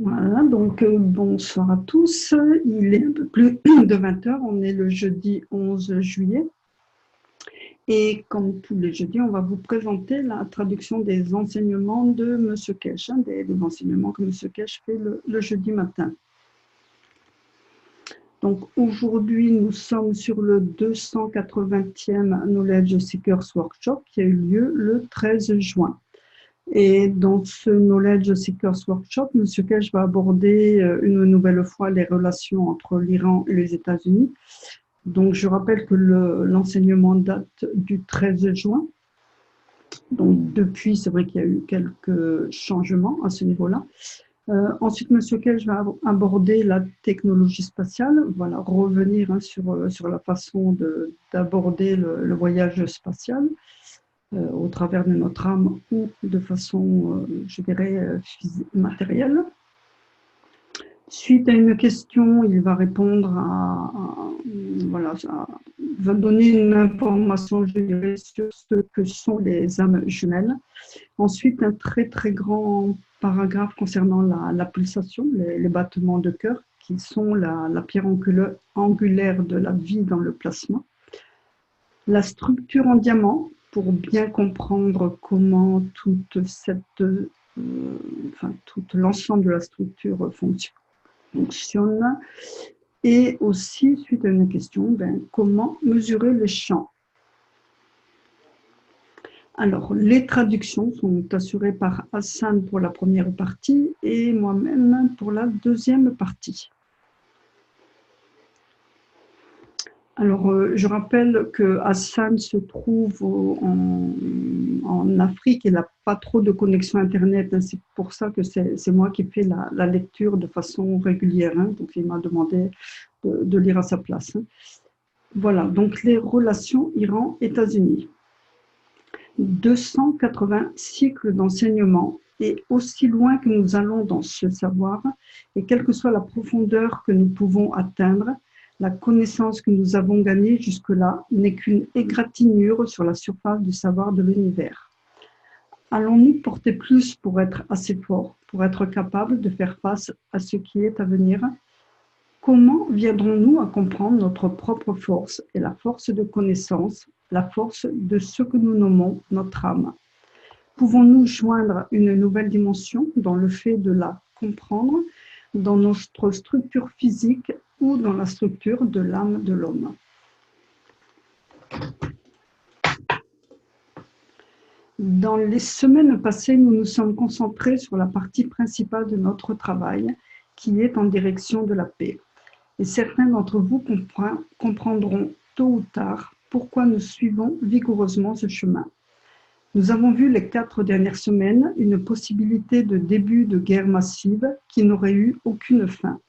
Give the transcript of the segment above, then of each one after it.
Voilà, donc bonsoir à tous. Il est un peu plus de 20 h, on est le jeudi 11 juillet. Et comme tous les jeudis, on va vous présenter la traduction des enseignements de M. Kesh, des enseignements que M. Kesh fait le jeudi matin. Donc aujourd'hui, nous sommes sur le 280e Knowledge Seekers Workshop qui a eu lieu le 13 juin. Et dans ce Knowledge Seekers Workshop, M. Kesh va aborder une nouvelle fois les relations entre l'Iran et les États-Unis. Donc, je rappelle que l'enseignement date du 13 juin. Donc, depuis, c'est vrai qu'il y a eu quelques changements à ce niveau-là. Ensuite, M. Kesh va aborder la technologie spatiale, voilà, revenir sur la façon d'aborder le voyage spatial. Au travers de notre âme ou de façon, je dirais, matérielle. Suite à une question, il va répondre va donner une information, je dirais, sur ce que sont les âmes jumelles. Ensuite, un très très grand paragraphe concernant la pulsation, les battements de cœur, qui sont la pierre angulaire de la vie dans le plasma. La structure en diamant, pour bien comprendre comment tout l'ensemble de la structure fonctionne. Et aussi, suite à une question, comment mesurer les champs? Alors, les traductions sont assurées par Hassan pour la première partie et moi-même pour la deuxième partie. Alors, je rappelle que Hassan se trouve en Afrique, il n'a pas trop de connexion Internet, c'est pour ça que c'est moi qui fais la lecture de façon régulière, donc il m'a demandé de lire à sa place. Voilà, donc les relations Iran-États-Unis. 280 cycles d'enseignement et aussi loin que nous allons dans ce savoir, et quelle que soit la profondeur que nous pouvons atteindre, la connaissance que nous avons gagnée jusque-là n'est qu'une égratignure sur la surface du savoir de l'univers. Allons-nous porter plus pour être assez forts, pour être capables de faire face à ce qui est à venir? Comment viendrons-nous à comprendre notre propre force et la force de connaissance, la force de ce que nous nommons notre âme? Pouvons-nous joindre une nouvelle dimension dans le fait de la comprendre, dans notre structure physique ou dans la structure de l'âme de l'homme? Dans les semaines passées, nous nous sommes concentrés sur la partie principale de notre travail, qui est en direction de la paix. Et certains d'entre vous comprendront tôt ou tard pourquoi nous suivons vigoureusement ce chemin. Nous avons vu les 4 dernières semaines une possibilité de début de guerre massive qui n'aurait eu aucune fin.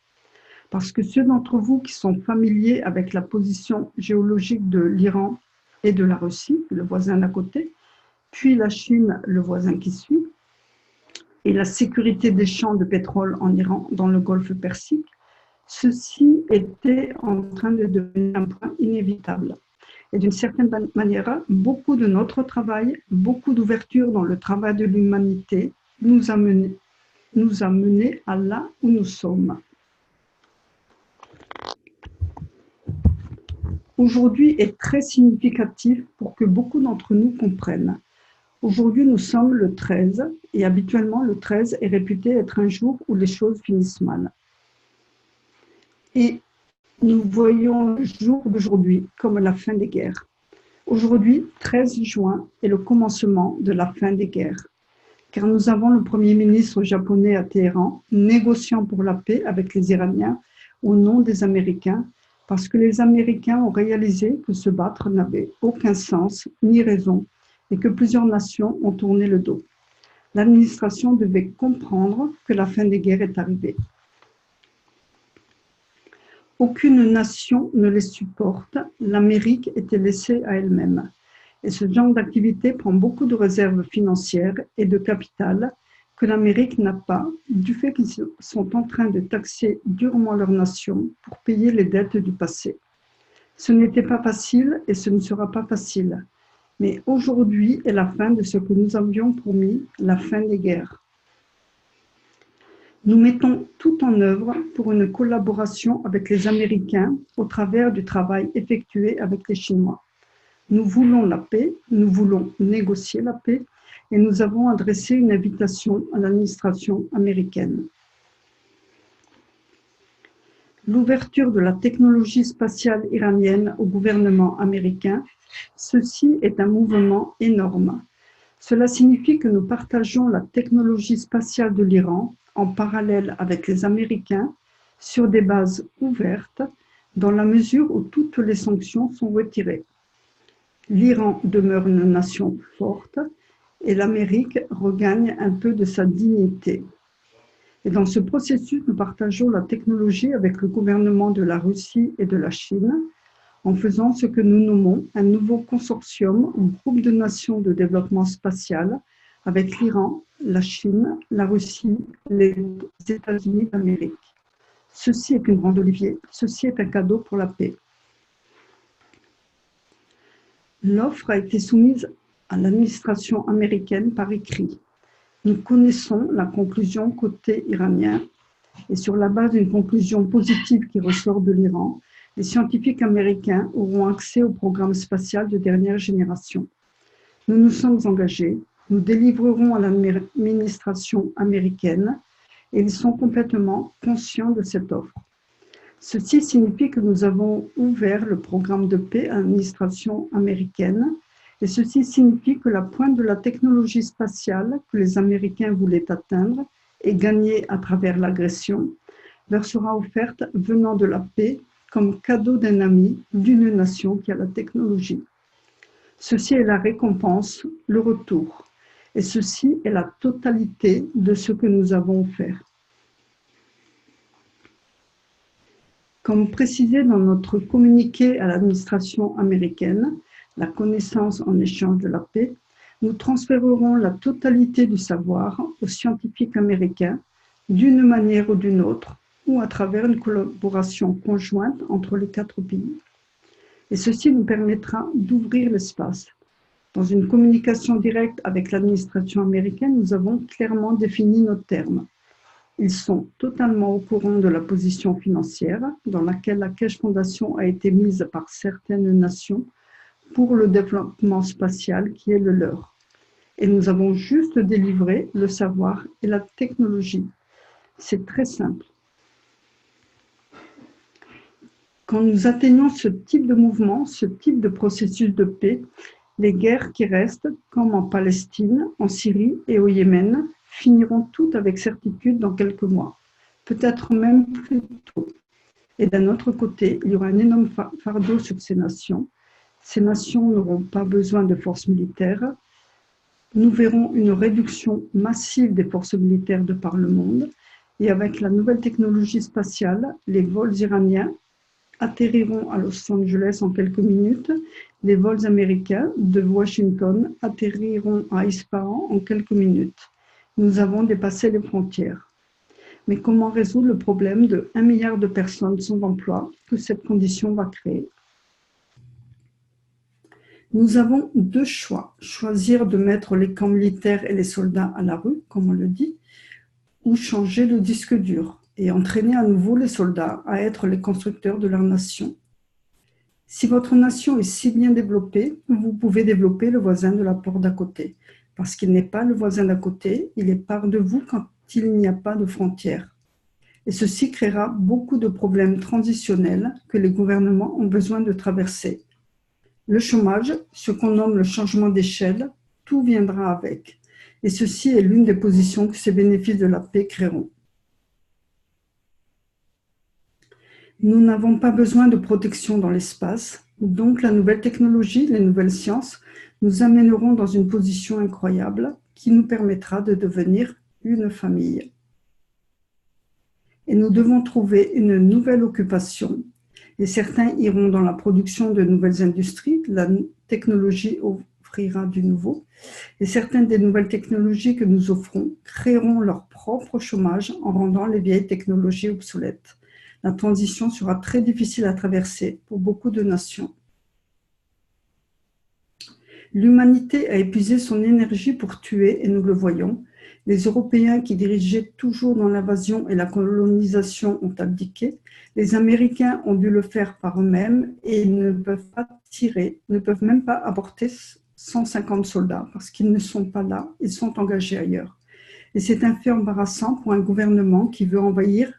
Parce que ceux d'entre vous qui sont familiers avec la position géologique de l'Iran et de la Russie, le voisin d'à côté, puis la Chine, le voisin qui suit, et la sécurité des champs de pétrole en Iran dans le golfe Persique, ceci était en train de devenir un point inévitable. Et d'une certaine manière, beaucoup de notre travail, beaucoup d'ouverture dans le travail de l'humanité nous a menés à là où nous sommes. Aujourd'hui est très significatif pour que beaucoup d'entre nous comprennent. Aujourd'hui, nous sommes le 13 et habituellement, le 13 est réputé être un jour où les choses finissent mal. Et nous voyons le jour d'aujourd'hui comme la fin des guerres. Aujourd'hui, 13 juin, est le commencement de la fin des guerres, car nous avons le Premier ministre japonais à Téhéran négociant pour la paix avec les Iraniens au nom des Américains, parce que les Américains ont réalisé que se battre n'avait aucun sens ni raison et que plusieurs nations ont tourné le dos. L'administration devait comprendre que la fin des guerres est arrivée. Aucune nation ne les supporte, l'Amérique était laissée à elle-même. Et ce genre d'activité prend beaucoup de réserves financières et de capital que l'Amérique n'a pas, du fait qu'ils sont en train de taxer durement leur nation pour payer les dettes du passé. Ce n'était pas facile et ce ne sera pas facile. Mais aujourd'hui est la fin de ce que nous avions promis, la fin des guerres. Nous mettons tout en œuvre pour une collaboration avec les Américains au travers du travail effectué avec les Chinois. Nous voulons la paix, nous voulons négocier la paix et nous avons adressé une invitation à l'administration américaine. L'ouverture de la technologie spatiale iranienne au gouvernement américain, ceci est un mouvement énorme. Cela signifie que nous partageons la technologie spatiale de l'Iran en parallèle avec les Américains sur des bases ouvertes dans la mesure où toutes les sanctions sont retirées. L'Iran demeure une nation forte et l'Amérique regagne un peu de sa dignité. Et dans ce processus, nous partageons la technologie avec le gouvernement de la Russie et de la Chine en faisant ce que nous nommons un nouveau consortium ou groupe de nations de développement spatial avec l'Iran, la Chine, la Russie, les États-Unis d'Amérique. Ceci est une grande olivier, ceci est un cadeau pour la paix. L'offre a été soumise à l'administration américaine par écrit. Nous connaissons la conclusion côté iranien et sur la base d'une conclusion positive qui ressort de l'Iran, les scientifiques américains auront accès au programme spatial de dernière génération. Nous nous sommes engagés, nous délivrerons à l'administration américaine et ils sont complètement conscients de cette offre. Ceci signifie que nous avons ouvert le programme de paix à l'administration américaine et ceci signifie que la pointe de la technologie spatiale que les Américains voulaient atteindre et gagner à travers l'agression leur sera offerte venant de la paix comme cadeau d'un ami d'une nation qui a la technologie. Ceci est la récompense, le retour. Et ceci est la totalité de ce que nous avons offert. Comme précisé dans notre communiqué à l'administration américaine, la connaissance en échange de la paix, nous transférerons la totalité du savoir aux scientifiques américains d'une manière ou d'une autre, ou à travers une collaboration conjointe entre les 4 pays. Et ceci nous permettra d'ouvrir l'espace. Dans une communication directe avec l'administration américaine, nous avons clairement défini nos termes. Ils sont totalement au courant de la position financière dans laquelle la Keshe Foundation a été mise par certaines nations pour le développement spatial qui est le leur. Et nous avons juste délivré le savoir et la technologie. C'est très simple. Quand nous atteignons ce type de mouvement, ce type de processus de paix, les guerres qui restent, comme en Palestine, en Syrie et au Yémen, finiront toutes avec certitude dans quelques mois, peut-être même plus tôt. Et d'un autre côté, il y aura un énorme fardeau sur ces nations. Ces nations n'auront pas besoin de forces militaires. Nous verrons une réduction massive des forces militaires de par le monde. Et avec la nouvelle technologie spatiale, les vols iraniens atterriront à Los Angeles en quelques minutes. Les vols américains de Washington atterriront à Ispahan en quelques minutes. Nous avons dépassé les frontières. Mais comment résoudre le problème de 1 milliard de personnes sans emploi que cette condition va créer? Nous avons deux choix. Choisir de mettre les camps militaires et les soldats à la rue, comme on le dit, ou changer le disque dur et entraîner à nouveau les soldats à être les constructeurs de leur nation. Si votre nation est si bien développée, vous pouvez développer le voisin de la porte d'à côté, parce qu'il n'est pas le voisin d'à côté, il est part de vous quand il n'y a pas de frontières. Et ceci créera beaucoup de problèmes transitionnels que les gouvernements ont besoin de traverser. Le chômage, ce qu'on nomme le changement d'échelle, tout viendra avec. Et ceci est l'une des positions que ces bénéfices de la paix créeront. Nous n'avons pas besoin de protection dans l'espace, donc la nouvelle technologie, les nouvelles sciences nous amèneront dans une position incroyable qui nous permettra de devenir une famille. Et nous devons trouver une nouvelle occupation. Et certains iront dans la production de nouvelles industries, la technologie offrira du nouveau. Et certaines des nouvelles technologies que nous offrons créeront leur propre chômage en rendant les vieilles technologies obsolètes. La transition sera très difficile à traverser pour beaucoup de nations. L'humanité a épuisé son énergie pour tuer, et nous le voyons. Les Européens qui dirigeaient toujours dans l'invasion et la colonisation ont abdiqué. Les Américains ont dû le faire par eux-mêmes et ils ne peuvent pas tirer, ne peuvent même pas apporter 150 soldats parce qu'ils ne sont pas là, ils sont engagés ailleurs. Et c'est un fait embarrassant pour un gouvernement qui veut envahir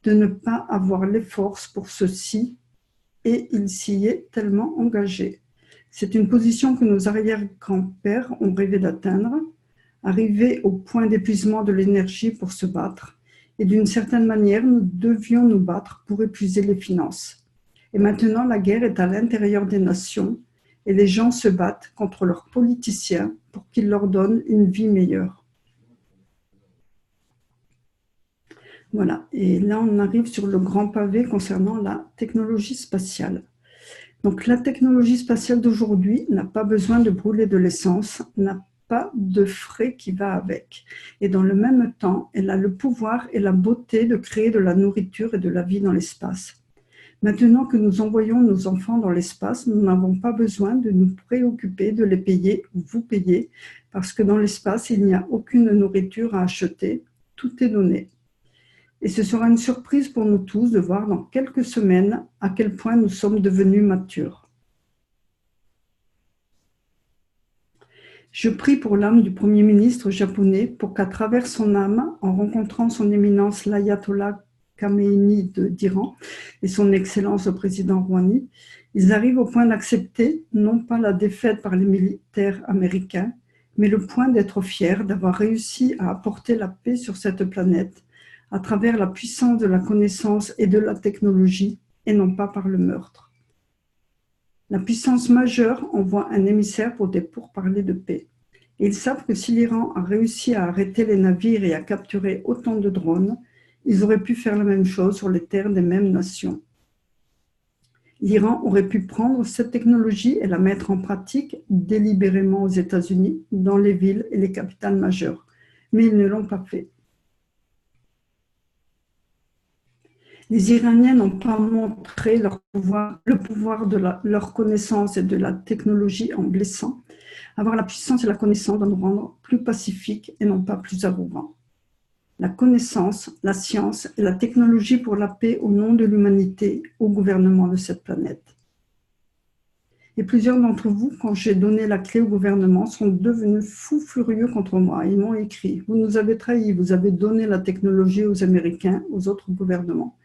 de ne pas avoir les forces pour ceci, et il s'y est tellement engagé. C'est une position que nos arrière-grands-pères ont rêvé d'atteindre, arriver au point d'épuisement de l'énergie pour se battre, et d'une certaine manière, nous devions nous battre pour épuiser les finances. Et maintenant, la guerre est à l'intérieur des nations, et les gens se battent contre leurs politiciens pour qu'ils leur donnent une vie meilleure. Voilà, et là on arrive sur le grand pavé concernant la technologie spatiale. Donc la technologie spatiale d'aujourd'hui n'a pas besoin de brûler de l'essence, n'a pas de frais qui va avec. Et dans le même temps, elle a le pouvoir et la beauté de créer de la nourriture et de la vie dans l'espace. Maintenant que nous envoyons nos enfants dans l'espace, nous n'avons pas besoin de nous préoccuper de les payer ou vous payer, parce que dans l'espace, il n'y a aucune nourriture à acheter, tout est donné. Et ce sera une surprise pour nous tous de voir dans quelques semaines à quel point nous sommes devenus matures. Je prie pour l'âme du Premier ministre japonais pour qu'à travers son âme, en rencontrant son éminence l'Ayatollah Khamenei d'Iran et son excellence le président Rouhani, ils arrivent au point d'accepter non pas la défaite par les militaires américains, mais le point d'être fiers d'avoir réussi à apporter la paix sur cette planète à travers la puissance de la connaissance et de la technologie, et non pas par le meurtre. La puissance majeure envoie un émissaire pour des pourparlers de paix. Et ils savent que si l'Iran a réussi à arrêter les navires et à capturer autant de drones, ils auraient pu faire la même chose sur les terres des mêmes nations. L'Iran aurait pu prendre cette technologie et la mettre en pratique délibérément aux États-Unis, dans les villes et les capitales majeures, mais ils ne l'ont pas fait. Les Iraniens n'ont pas montré le pouvoir de leur connaissance et de la technologie en blessant. Avoir la puissance et la connaissance doit nous rendre plus pacifiques et non pas plus arrogants. La connaissance, la science et la technologie pour la paix au nom de l'humanité, au gouvernement de cette planète. Et plusieurs d'entre vous, quand j'ai donné la clé au gouvernement, sont devenus fous furieux contre moi. Ils m'ont écrit « Vous nous avez trahis, vous avez donné la technologie aux Américains, aux autres gouvernements.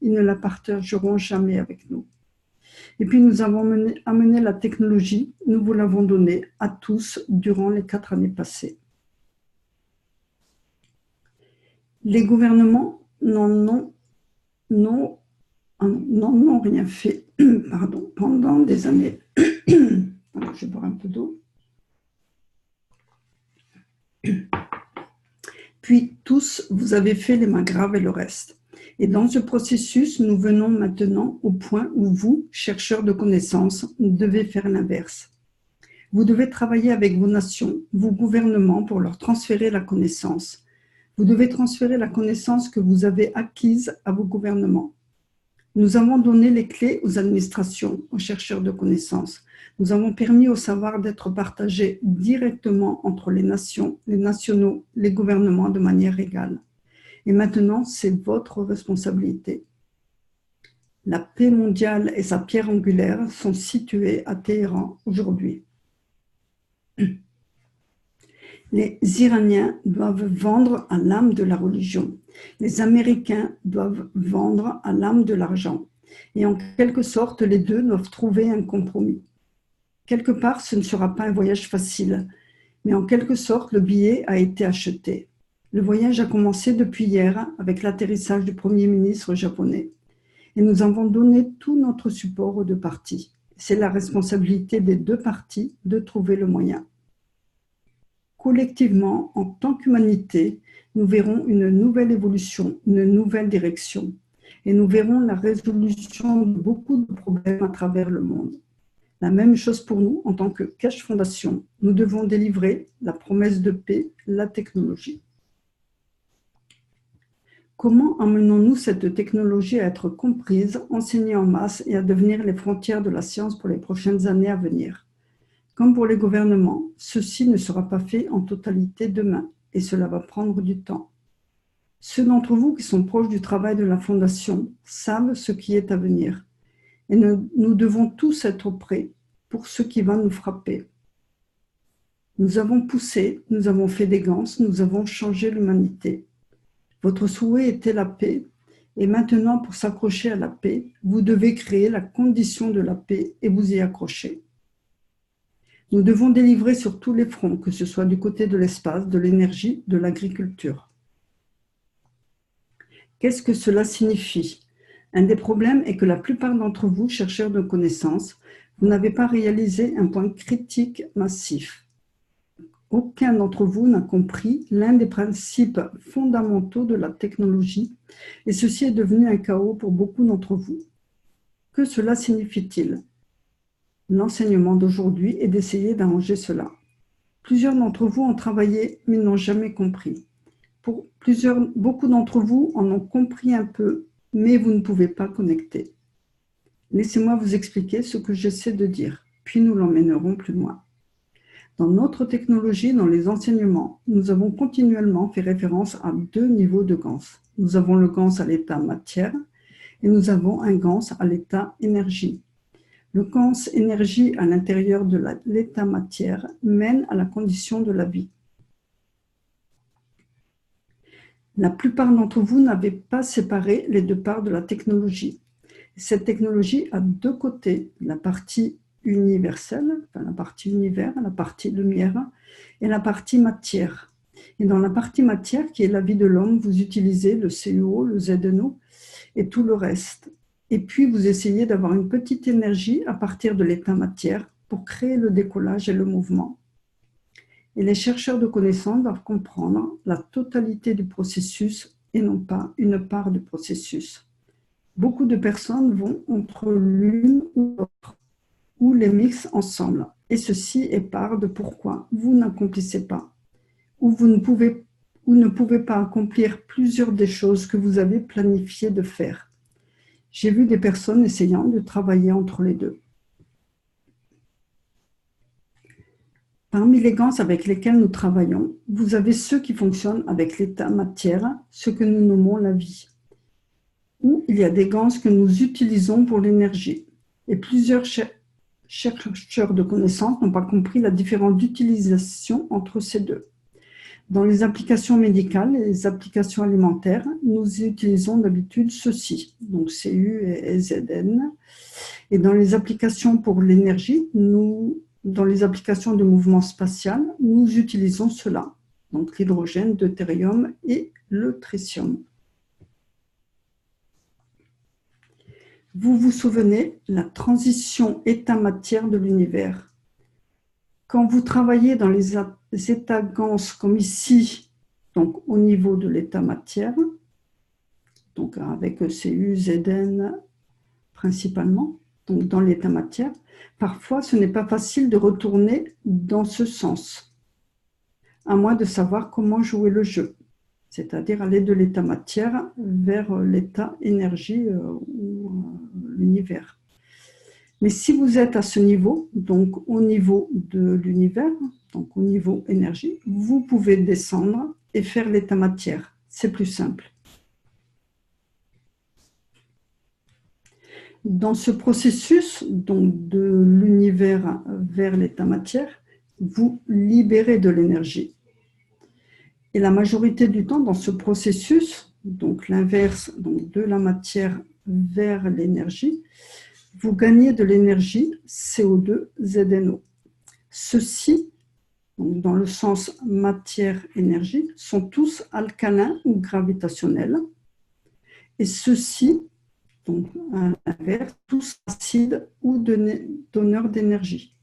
Ils ne la partageront jamais avec nous. » Et puis nous avons amené la technologie, nous vous l'avons donnée à tous durant les 4 années passées. Les gouvernements n'en ont rien fait pendant des années. Alors, je vais boire un peu d'eau. Puis tous, vous avez fait les mains graves et le reste. Et dans ce processus, nous venons maintenant au point où vous, chercheurs de connaissances, devez faire l'inverse. Vous devez travailler avec vos nations, vos gouvernements pour leur transférer la connaissance. Vous devez transférer la connaissance que vous avez acquise à vos gouvernements. Nous avons donné les clés aux administrations, aux chercheurs de connaissances. Nous avons permis au savoir d'être partagé directement entre les nations, les nationaux, les gouvernements de manière égale. Et maintenant, c'est votre responsabilité. La paix mondiale et sa pierre angulaire sont situées à Téhéran aujourd'hui. Les Iraniens doivent vendre à l'âme de la religion. Les Américains doivent vendre à l'âme de l'argent. Et en quelque sorte, les deux doivent trouver un compromis. Quelque part, ce ne sera pas un voyage facile, mais en quelque sorte, le billet a été acheté. Le voyage a commencé depuis hier avec l'atterrissage du Premier ministre japonais. Et nous avons donné tout notre support aux deux parties. C'est la responsabilité des deux parties de trouver le moyen. Collectivement, en tant qu'humanité, nous verrons une nouvelle évolution, une nouvelle direction. Et nous verrons la résolution de beaucoup de problèmes à travers le monde. La même chose pour nous en tant que Keshe Fondation. Nous devons délivrer la promesse de paix, la technologie. Comment amenons-nous cette technologie à être comprise, enseignée en masse et à devenir les frontières de la science pour les prochaines années à venir? Comme pour les gouvernements, ceci ne sera pas fait en totalité demain et cela va prendre du temps. Ceux d'entre vous qui sont proches du travail de la Fondation savent ce qui est à venir. Et nous devons tous être prêts pour ce qui va nous frapper. Nous avons poussé, nous avons fait des gants, nous avons changé l'humanité. Votre souhait était la paix, et maintenant pour s'accrocher à la paix, vous devez créer la condition de la paix et vous y accrocher. Nous devons délivrer sur tous les fronts, que ce soit du côté de l'espace, de l'énergie, de l'agriculture. Qu'est-ce que cela signifie ? Un des problèmes est que la plupart d'entre vous, chercheurs de connaissances, vous n'avez pas réalisé un point critique massif. Aucun d'entre vous n'a compris l'un des principes fondamentaux de la technologie et ceci est devenu un chaos pour beaucoup d'entre vous. Que cela signifie-t-il ? L'enseignement d'aujourd'hui est d'essayer d'arranger cela. Plusieurs d'entre vous ont travaillé mais n'ont jamais compris. Beaucoup d'entre vous en ont compris un peu, mais vous ne pouvez pas connecter. Laissez-moi vous expliquer ce que j'essaie de dire, puis nous l'emmènerons plus loin. Dans notre technologie, dans les enseignements, nous avons continuellement fait référence à deux niveaux de GANS. Nous avons le GANS à l'état matière et nous avons un GANS à l'état énergie. Le GANS énergie à l'intérieur de l'état matière mène à la condition de la vie. La plupart d'entre vous n'avaient pas séparé les deux parts de la technologie. Cette technologie a deux côtés, la partie universelle, enfin la partie univers, la partie lumière et la partie matière. Et dans la partie matière, qui est la vie de l'homme, vous utilisez le CuO, le ZNO et tout le reste. Et puis vous essayez d'avoir une petite énergie à partir de l'état matière pour créer le décollage et le mouvement. Et les chercheurs de connaissances doivent comprendre la totalité du processus et non pas une part du processus. Beaucoup de personnes vont entre l'une ou l'autre, ou les mixent ensemble. Et ceci est part de pourquoi vous n'accomplissez pas, ou vous ne pouvez pas accomplir plusieurs des choses que vous avez planifié de faire. J'ai vu des personnes essayant de travailler entre les deux. Parmi les GANS avec lesquels nous travaillons, vous avez ceux qui fonctionnent avec l'état matière, ce que nous nommons la vie. Ou il y a des GANS que nous utilisons pour l'énergie. Et plusieurs chercheurs de connaissances n'ont pas compris la différence d'utilisation entre ces deux. Dans les applications médicales et les applications alimentaires, nous utilisons d'habitude ceci, donc CU et ZN. Et dans les applications pour l'énergie, dans les applications de mouvement spatial, nous utilisons cela, donc l'hydrogène, le deutérium et le tritium. Vous vous souvenez, la transition état-matière de l'univers. Quand vous travaillez dans les états GANS comme ici, donc au niveau de l'état matière, donc avec CU, ZN principalement, donc dans l'état matière, parfois ce n'est pas facile de retourner dans ce sens, à moins de savoir comment jouer le jeu, c'est-à-dire aller de l'état matière vers l'état énergie ou l'univers. Mais si vous êtes à ce niveau, donc au niveau de l'univers, donc au niveau énergie, vous pouvez descendre et faire l'état matière. C'est plus simple. Dans ce processus donc de l'univers vers l'état matière, vous libérez de l'énergie. Et la majorité du temps, dans ce processus, donc l'inverse de la matière vers l'énergie, vous gagnez de l'énergie CO2, ZNO. Ceux-ci, dans le sens matière-énergie, sont tous alcalins ou gravitationnels. Et ceux-ci, donc à l'inverse, tous acides ou donneurs d'énergie.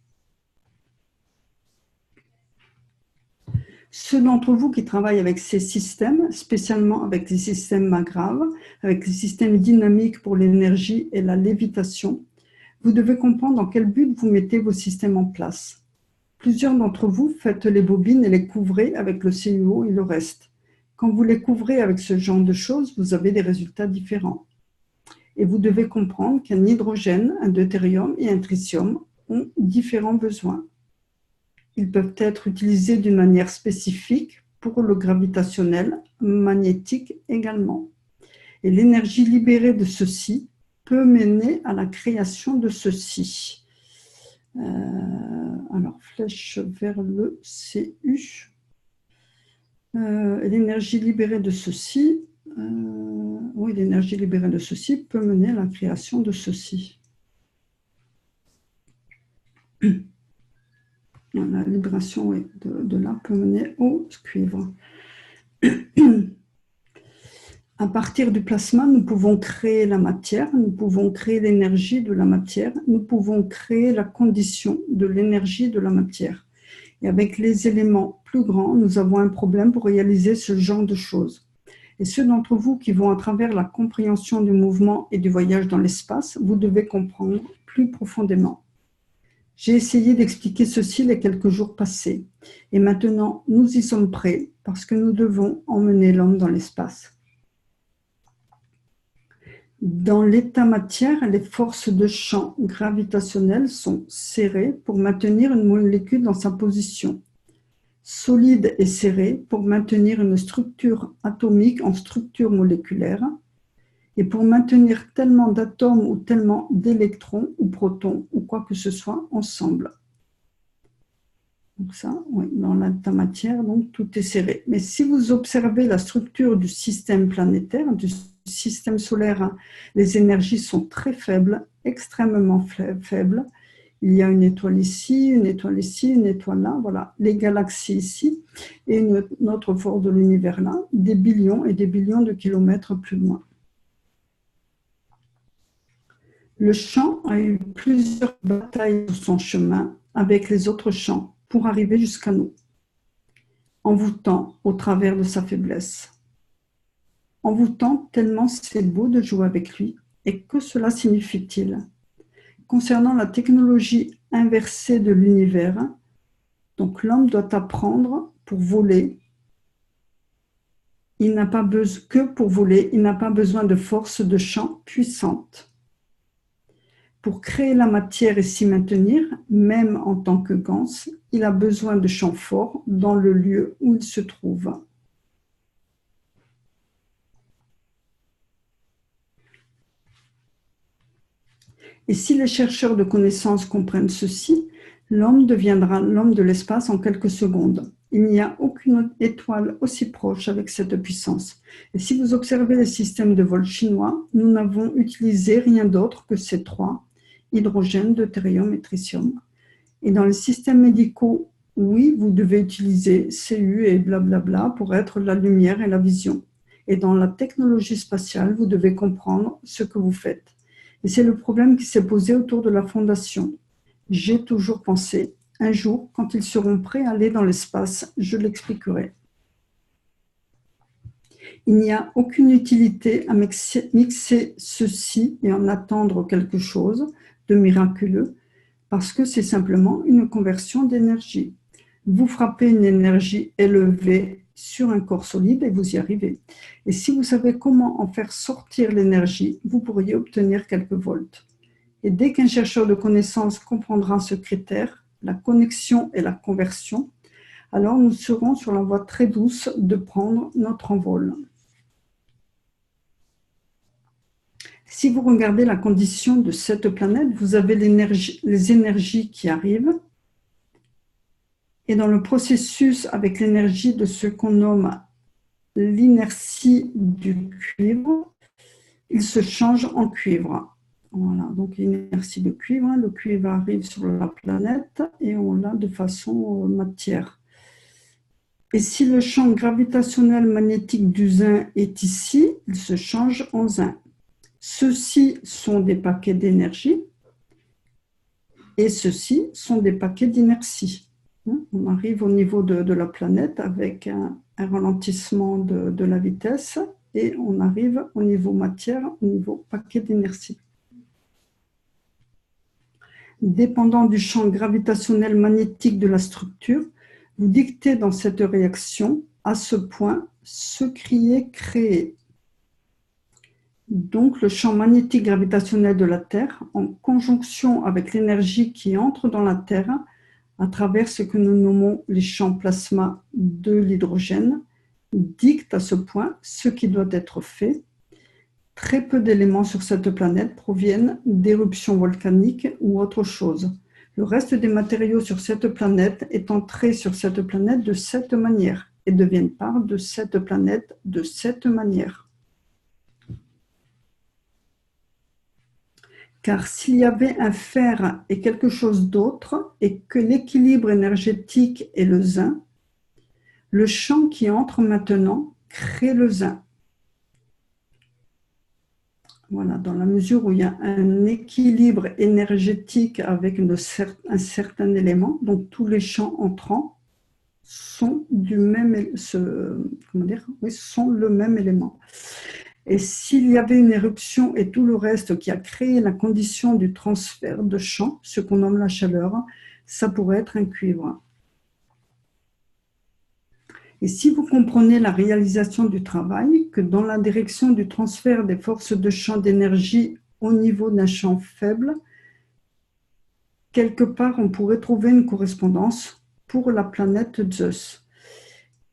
Ceux d'entre vous qui travaillent avec ces systèmes, spécialement avec les systèmes Magrav, avec les systèmes dynamiques pour l'énergie et la lévitation, vous devez comprendre dans quel but vous mettez vos systèmes en place. Plusieurs d'entre vous faites les bobines et les couvrez avec le CUO et le reste. Quand vous les couvrez avec ce genre de choses, vous avez des résultats différents. Et vous devez comprendre qu'un hydrogène, un deutérium et un tritium ont différents besoins. Ils peuvent être utilisés d'une manière spécifique pour le gravitationnel, magnétique également. Et l'énergie libérée de ceux-ci peut mener à la création de ceux-ci. Alors, flèche vers le CU. L'énergie libérée de ceux-ci, oui, l'énergie libérée de ceux-ci peut mener à la création de ceux-ci. La libération de là peut mener au cuivre. À partir du plasma, nous pouvons créer la matière, nous pouvons créer l'énergie de la matière, nous pouvons créer la condition de l'énergie de la matière. Et avec les éléments plus grands, nous avons un problème pour réaliser ce genre de choses. Et ceux d'entre vous qui vont à travers la compréhension du mouvement et du voyage dans l'espace, vous devez comprendre plus profondément. J'ai essayé d'expliquer ceci les quelques jours passés. Et maintenant, nous y sommes prêts parce que nous devons emmener l'homme dans l'espace. Dans l'état matière, les forces de champ gravitationnel sont serrées pour maintenir une molécule dans sa position, solides et serrées pour maintenir une structure atomique en structure moléculaire et pour maintenir tellement d'atomes ou tellement d'électrons ou protons ou quoi que ce soit ensemble. Donc ça, oui, dans l'état matière, donc tout est serré. Mais si vous observez la structure du système planétaire, du système solaire, les énergies sont très faibles, extrêmement faibles. Il y a une étoile ici, une étoile ici, une étoile là, voilà, les galaxies ici, et notre fort de l'univers là, des billions et des billions de kilomètres plus loin. Le champ a eu plusieurs batailles sur son chemin avec les autres champs pour arriver jusqu'à nous, envoûtant au travers de sa faiblesse. Envoûtant tellement c'est beau de jouer avec lui. Et que cela signifie-t-il? Concernant la technologie inversée de l'univers, donc l'homme doit apprendre pour voler. Il n'a pas besoin que pour voler, il n'a pas besoin de force de champ puissante. Pour créer la matière et s'y maintenir, même en tant que Gans, il a besoin de champs forts dans le lieu où il se trouve. Et si les chercheurs de connaissances comprennent ceci, l'homme deviendra l'homme de l'espace en quelques secondes. Il n'y a aucune étoile aussi proche avec cette puissance. Et si vous observez les systèmes de vol chinois, nous n'avons utilisé rien d'autre que ces trois, hydrogène, deutérium et tritium. Et dans les systèmes médicaux, oui, vous devez utiliser CU et blablabla pour être la lumière et la vision. Et dans la technologie spatiale, vous devez comprendre ce que vous faites. Et c'est le problème qui s'est posé autour de la fondation. J'ai toujours pensé, un jour, quand ils seront prêts à aller dans l'espace, je l'expliquerai. Il n'y a aucune utilité à mixer ceci et en attendre quelque chose de miraculeux, parce que c'est simplement une conversion d'énergie. Vous frappez une énergie élevée sur un corps solide et vous y arrivez. Et si vous savez comment en faire sortir l'énergie, vous pourriez obtenir quelques volts. Et dès qu'un chercheur de connaissances comprendra ce critère, la connexion et la conversion, alors nous serons sur la voie très douce de prendre notre envol. Si vous regardez la condition de cette planète, vous avez les énergies qui arrivent. Et dans le processus avec l'énergie de ce qu'on nomme l'inertie du cuivre, il se change en cuivre. Voilà, donc l'inertie de cuivre, le cuivre arrive sur la planète et on l'a de façon matière. Et si le champ gravitationnel magnétique du zinc est ici, il se change en zinc. Ceux-ci sont des paquets d'énergie et ceux-ci sont des paquets d'inertie. On arrive au niveau de la planète avec un ralentissement de la vitesse et on arrive au niveau matière, au niveau paquet d'inertie. Dépendant du champ gravitationnel magnétique de la structure, vous dictez dans cette réaction à ce point ce qui est créé. Donc le champ magnétique gravitationnel de la Terre, en conjonction avec l'énergie qui entre dans la Terre, à travers ce que nous nommons les champs plasma de l'hydrogène, dicte à ce point ce qui doit être fait. Très peu d'éléments sur cette planète proviennent d'éruptions volcaniques ou autre chose. Le reste des matériaux sur cette planète est entré sur cette planète de cette manière et deviennent part de cette planète de cette manière. Car s'il y avait un fer et quelque chose d'autre, et que l'équilibre énergétique est le zinc, le champ qui entre maintenant crée le zinc. Voilà, dans la mesure où il y a un équilibre énergétique avec un certain élément, donc tous les champs entrants sont sont le même élément. Et s'il y avait une éruption et tout le reste qui a créé la condition du transfert de champ, ce qu'on nomme la chaleur, ça pourrait être un cuivre. Et si vous comprenez la réalisation du travail, que dans la direction du transfert des forces de champ d'énergie au niveau d'un champ faible, quelque part on pourrait trouver une correspondance pour la planète Zeus.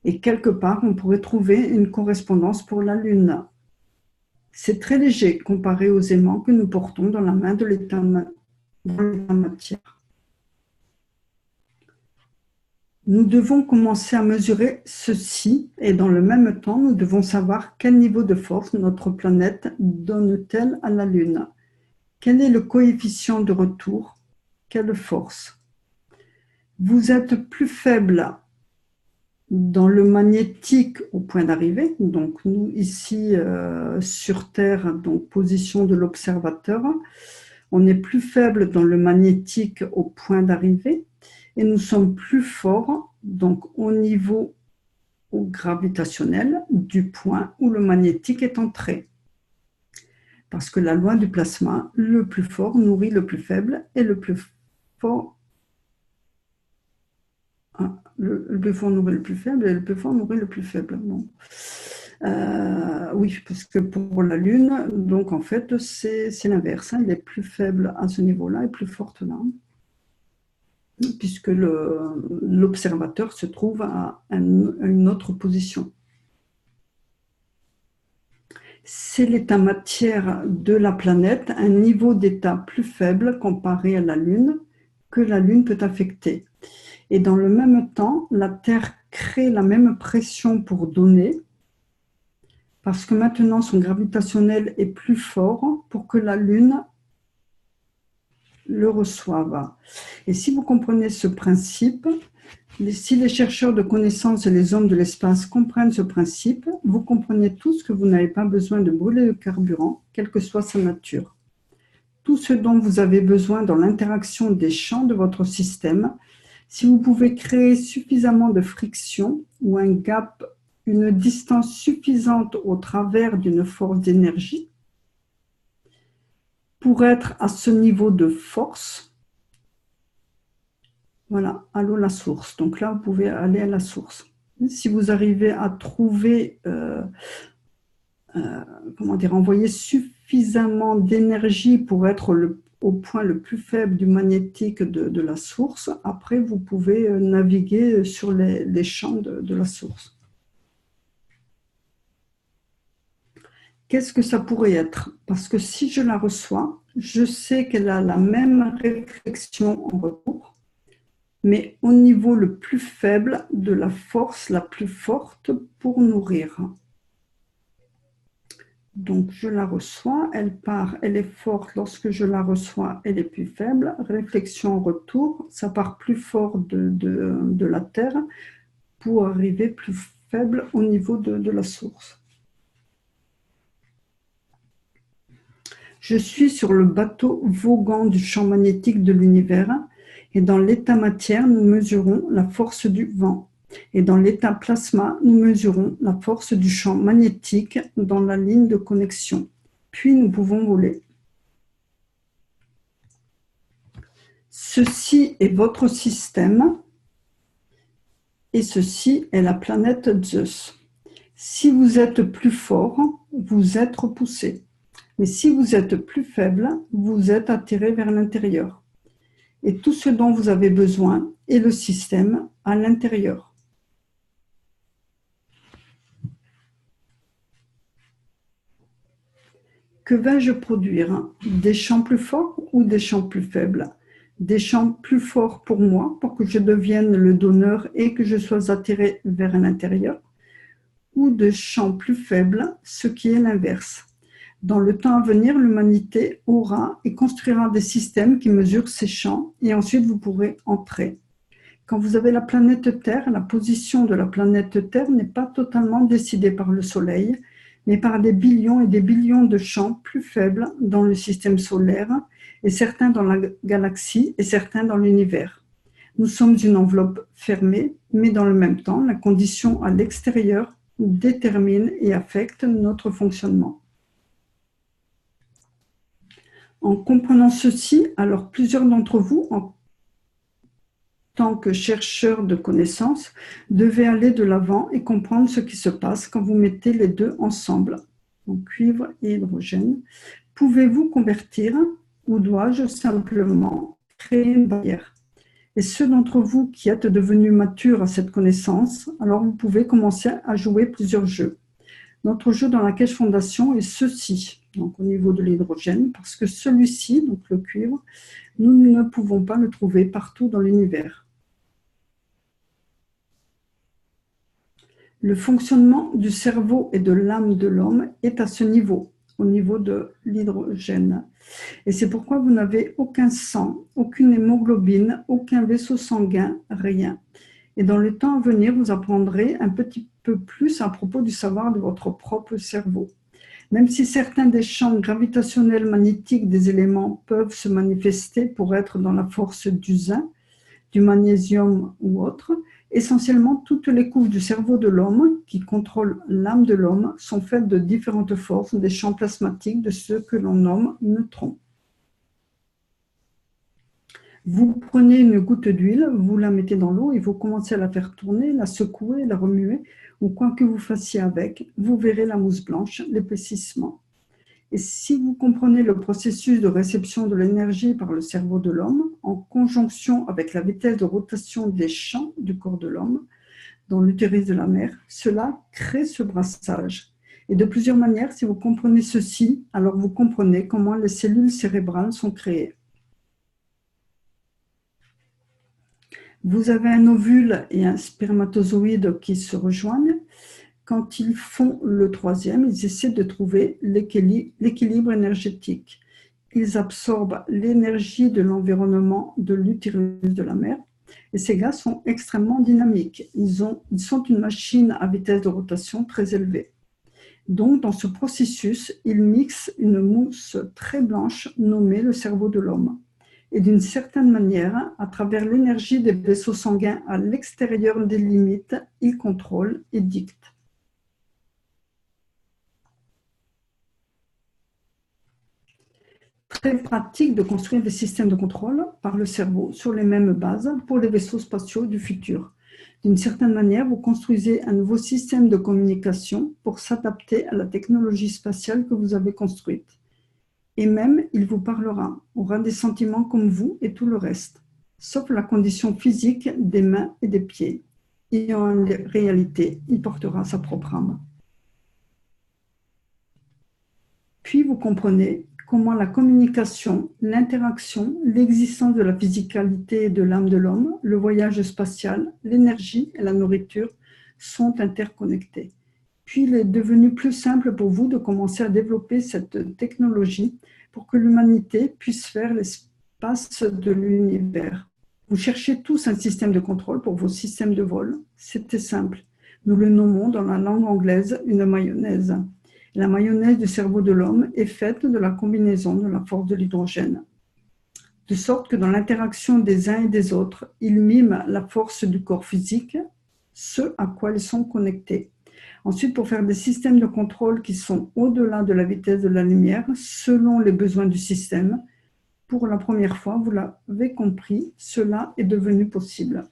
Et quelque part on pourrait trouver une correspondance pour la Lune. C'est très léger comparé aux aimants que nous portons dans la main de l'état matière. Nous devons commencer à mesurer ceci et dans le même temps, nous devons savoir quel niveau de force notre planète donne-t-elle à la Lune. Quel est le coefficient de retour? Quelle force? Vous êtes plus faible dans le magnétique au point d'arrivée, donc nous ici sur Terre, donc position de l'observateur, on est plus faible dans le magnétique au point d'arrivée et nous sommes plus forts donc au niveau gravitationnel du point où le magnétique est entré. Parce que la loi du plasma, le plus fort nourrit le plus faible et le plus fort le plus fort nourrit le plus faible et le plus fort nourrit le plus faible. Bon. Oui, parce que pour la Lune, donc en fait, c'est l'inverse. Elle est plus faible à ce niveau-là et plus forte là. Puisque l'observateur se trouve à une autre position. C'est l'état matière de la planète, un niveau d'état plus faible comparé à la Lune, que la Lune peut affecter. Et dans le même temps, la Terre crée la même pression pour donner, parce que maintenant son gravitationnel est plus fort pour que la Lune le reçoive. Et si vous comprenez ce principe, si les chercheurs de connaissances et les hommes de l'espace comprennent ce principe, vous comprenez tous que vous n'avez pas besoin de brûler le carburant, quelle que soit sa nature. Tout ce dont vous avez besoin dans l'interaction des champs de votre système, si vous pouvez créer suffisamment de friction ou un gap une distance suffisante au travers d'une force d'énergie pour être à ce niveau de force. Voilà, allô la source. Donc là, vous pouvez aller à la source. Si vous arrivez à trouver, comment dire, envoyer suffisamment d'énergie pour être au point le plus faible du magnétique de la source, après vous pouvez naviguer sur les champs de la source. Qu'est-ce que ça pourrait être? Parce que si je la reçois, je sais qu'elle a la même réflexion en retour, mais au niveau le plus faible de la force la plus forte pour nourrir. Donc, je la reçois, elle part, elle est forte. Lorsque je la reçois, elle est plus faible. Réflexion en retour, ça part plus fort de la Terre pour arriver plus faible au niveau de la source. Je suis sur le bateau voguant du champ magnétique de l'univers et dans l'état matière, nous mesurons la force du vent. Et dans l'état plasma, nous mesurons la force du champ magnétique dans la ligne de connexion. Puis nous pouvons voler. Ceci est votre système et ceci est la planète Zeus. Si vous êtes plus fort, vous êtes repoussé. Mais si vous êtes plus faible, vous êtes attiré vers l'intérieur. Et tout ce dont vous avez besoin est le système à l'intérieur. Que vais-je produire? Des champs plus forts ou des champs plus faibles? Des champs plus forts pour moi, pour que je devienne le donneur et que je sois attiré vers l'intérieur, ou des champs plus faibles, ce qui est l'inverse. Dans le temps à venir, l'humanité aura et construira des systèmes qui mesurent ces champs et ensuite vous pourrez entrer. Quand vous avez la planète Terre, la position de la planète Terre n'est pas totalement décidée par le Soleil, mais par des billions et des billions de champs plus faibles dans le système solaire, et certains dans la galaxie et certains dans l'univers. Nous sommes une enveloppe fermée, mais dans le même temps, la condition à l'extérieur détermine et affecte notre fonctionnement. En comprenant ceci, alors plusieurs d'entre vous, en tant que chercheurs de connaissances, devez aller de l'avant et comprendre ce qui se passe quand vous mettez les deux ensemble, donc cuivre et hydrogène. Pouvez-vous convertir ou dois-je simplement créer une barrière? Et ceux d'entre vous qui êtes devenus matures à cette connaissance, alors vous pouvez commencer à jouer plusieurs jeux. Notre jeu dans la Cache Fondation est ceci, donc au niveau de l'hydrogène, parce que celui-ci, donc le cuivre, nous ne pouvons pas le trouver partout dans l'univers. Le fonctionnement du cerveau et de l'âme de l'homme est à ce niveau, au niveau de l'hydrogène. Et c'est pourquoi vous n'avez aucun sang, aucune hémoglobine, aucun vaisseau sanguin, rien. Et dans le temps à venir, vous apprendrez un petit peu plus à propos du savoir de votre propre cerveau. Même si certains des champs gravitationnels magnétiques des éléments peuvent se manifester pour être dans la force du zinc, du magnésium ou autre, essentiellement toutes les couches du cerveau de l'homme qui contrôlent l'âme de l'homme sont faites de différentes forces des champs plasmatiques de ceux que l'on nomme neutrons. Vous prenez une goutte d'huile, vous la mettez dans l'eau et vous commencez à la faire tourner, la secouer, la remuer, ou quoi que vous fassiez avec, vous verrez la mousse blanche, l'épaississement. Et si vous comprenez le processus de réception de l'énergie par le cerveau de l'homme, en conjonction avec la vitesse de rotation des champs du corps de l'homme, dans l'utérus de la mère, cela crée ce brassage. Et de plusieurs manières, si vous comprenez ceci, alors vous comprenez comment les cellules cérébrales sont créées. Vous avez un ovule et un spermatozoïde qui se rejoignent. Quand ils font le troisième, ils essaient de trouver l'équilibre énergétique. Ils absorbent l'énergie de l'environnement de l'utérus de la mère. Et ces gaz sont extrêmement dynamiques. Ils sont une machine à vitesse de rotation très élevée. Donc, dans ce processus, ils mixent une mousse très blanche nommée le cerveau de l'homme. Et d'une certaine manière, à travers l'énergie des vaisseaux sanguins à l'extérieur des limites, ils contrôlent et dictent. très pratique de construire des systèmes de contrôle par le cerveau sur les mêmes bases pour les vaisseaux spatiaux du futur. D'une certaine manière, vous construisez un nouveau système de communication pour s'adapter à la technologie spatiale que vous avez construite. Et même, il vous parlera, aura des sentiments comme vous et tout le reste, sauf la condition physique des mains et des pieds. Et en réalité, il portera sa propre âme. Puis vous comprenez comment la communication, l'interaction, l'existence de la physicalité et de l'âme de l'homme, le voyage spatial, l'énergie et la nourriture sont interconnectés. Puis il est devenu plus simple pour vous de commencer à développer cette technologie pour que l'humanité puisse faire l'espace de l'univers. Vous cherchez tous un système de contrôle pour vos systèmes de vol. C'était simple. Nous le nommons dans la langue anglaise une mayonnaise. La mayonnaise du cerveau de l'homme est faite de la combinaison de la force de l'hydrogène. De sorte que dans l'interaction des uns et des autres, ils miment la force du corps physique, ce à quoi ils sont connectés. Ensuite, pour faire des systèmes de contrôle qui sont au-delà de la vitesse de la lumière, selon les besoins du système, pour la première fois, vous l'avez compris, cela est devenu possible.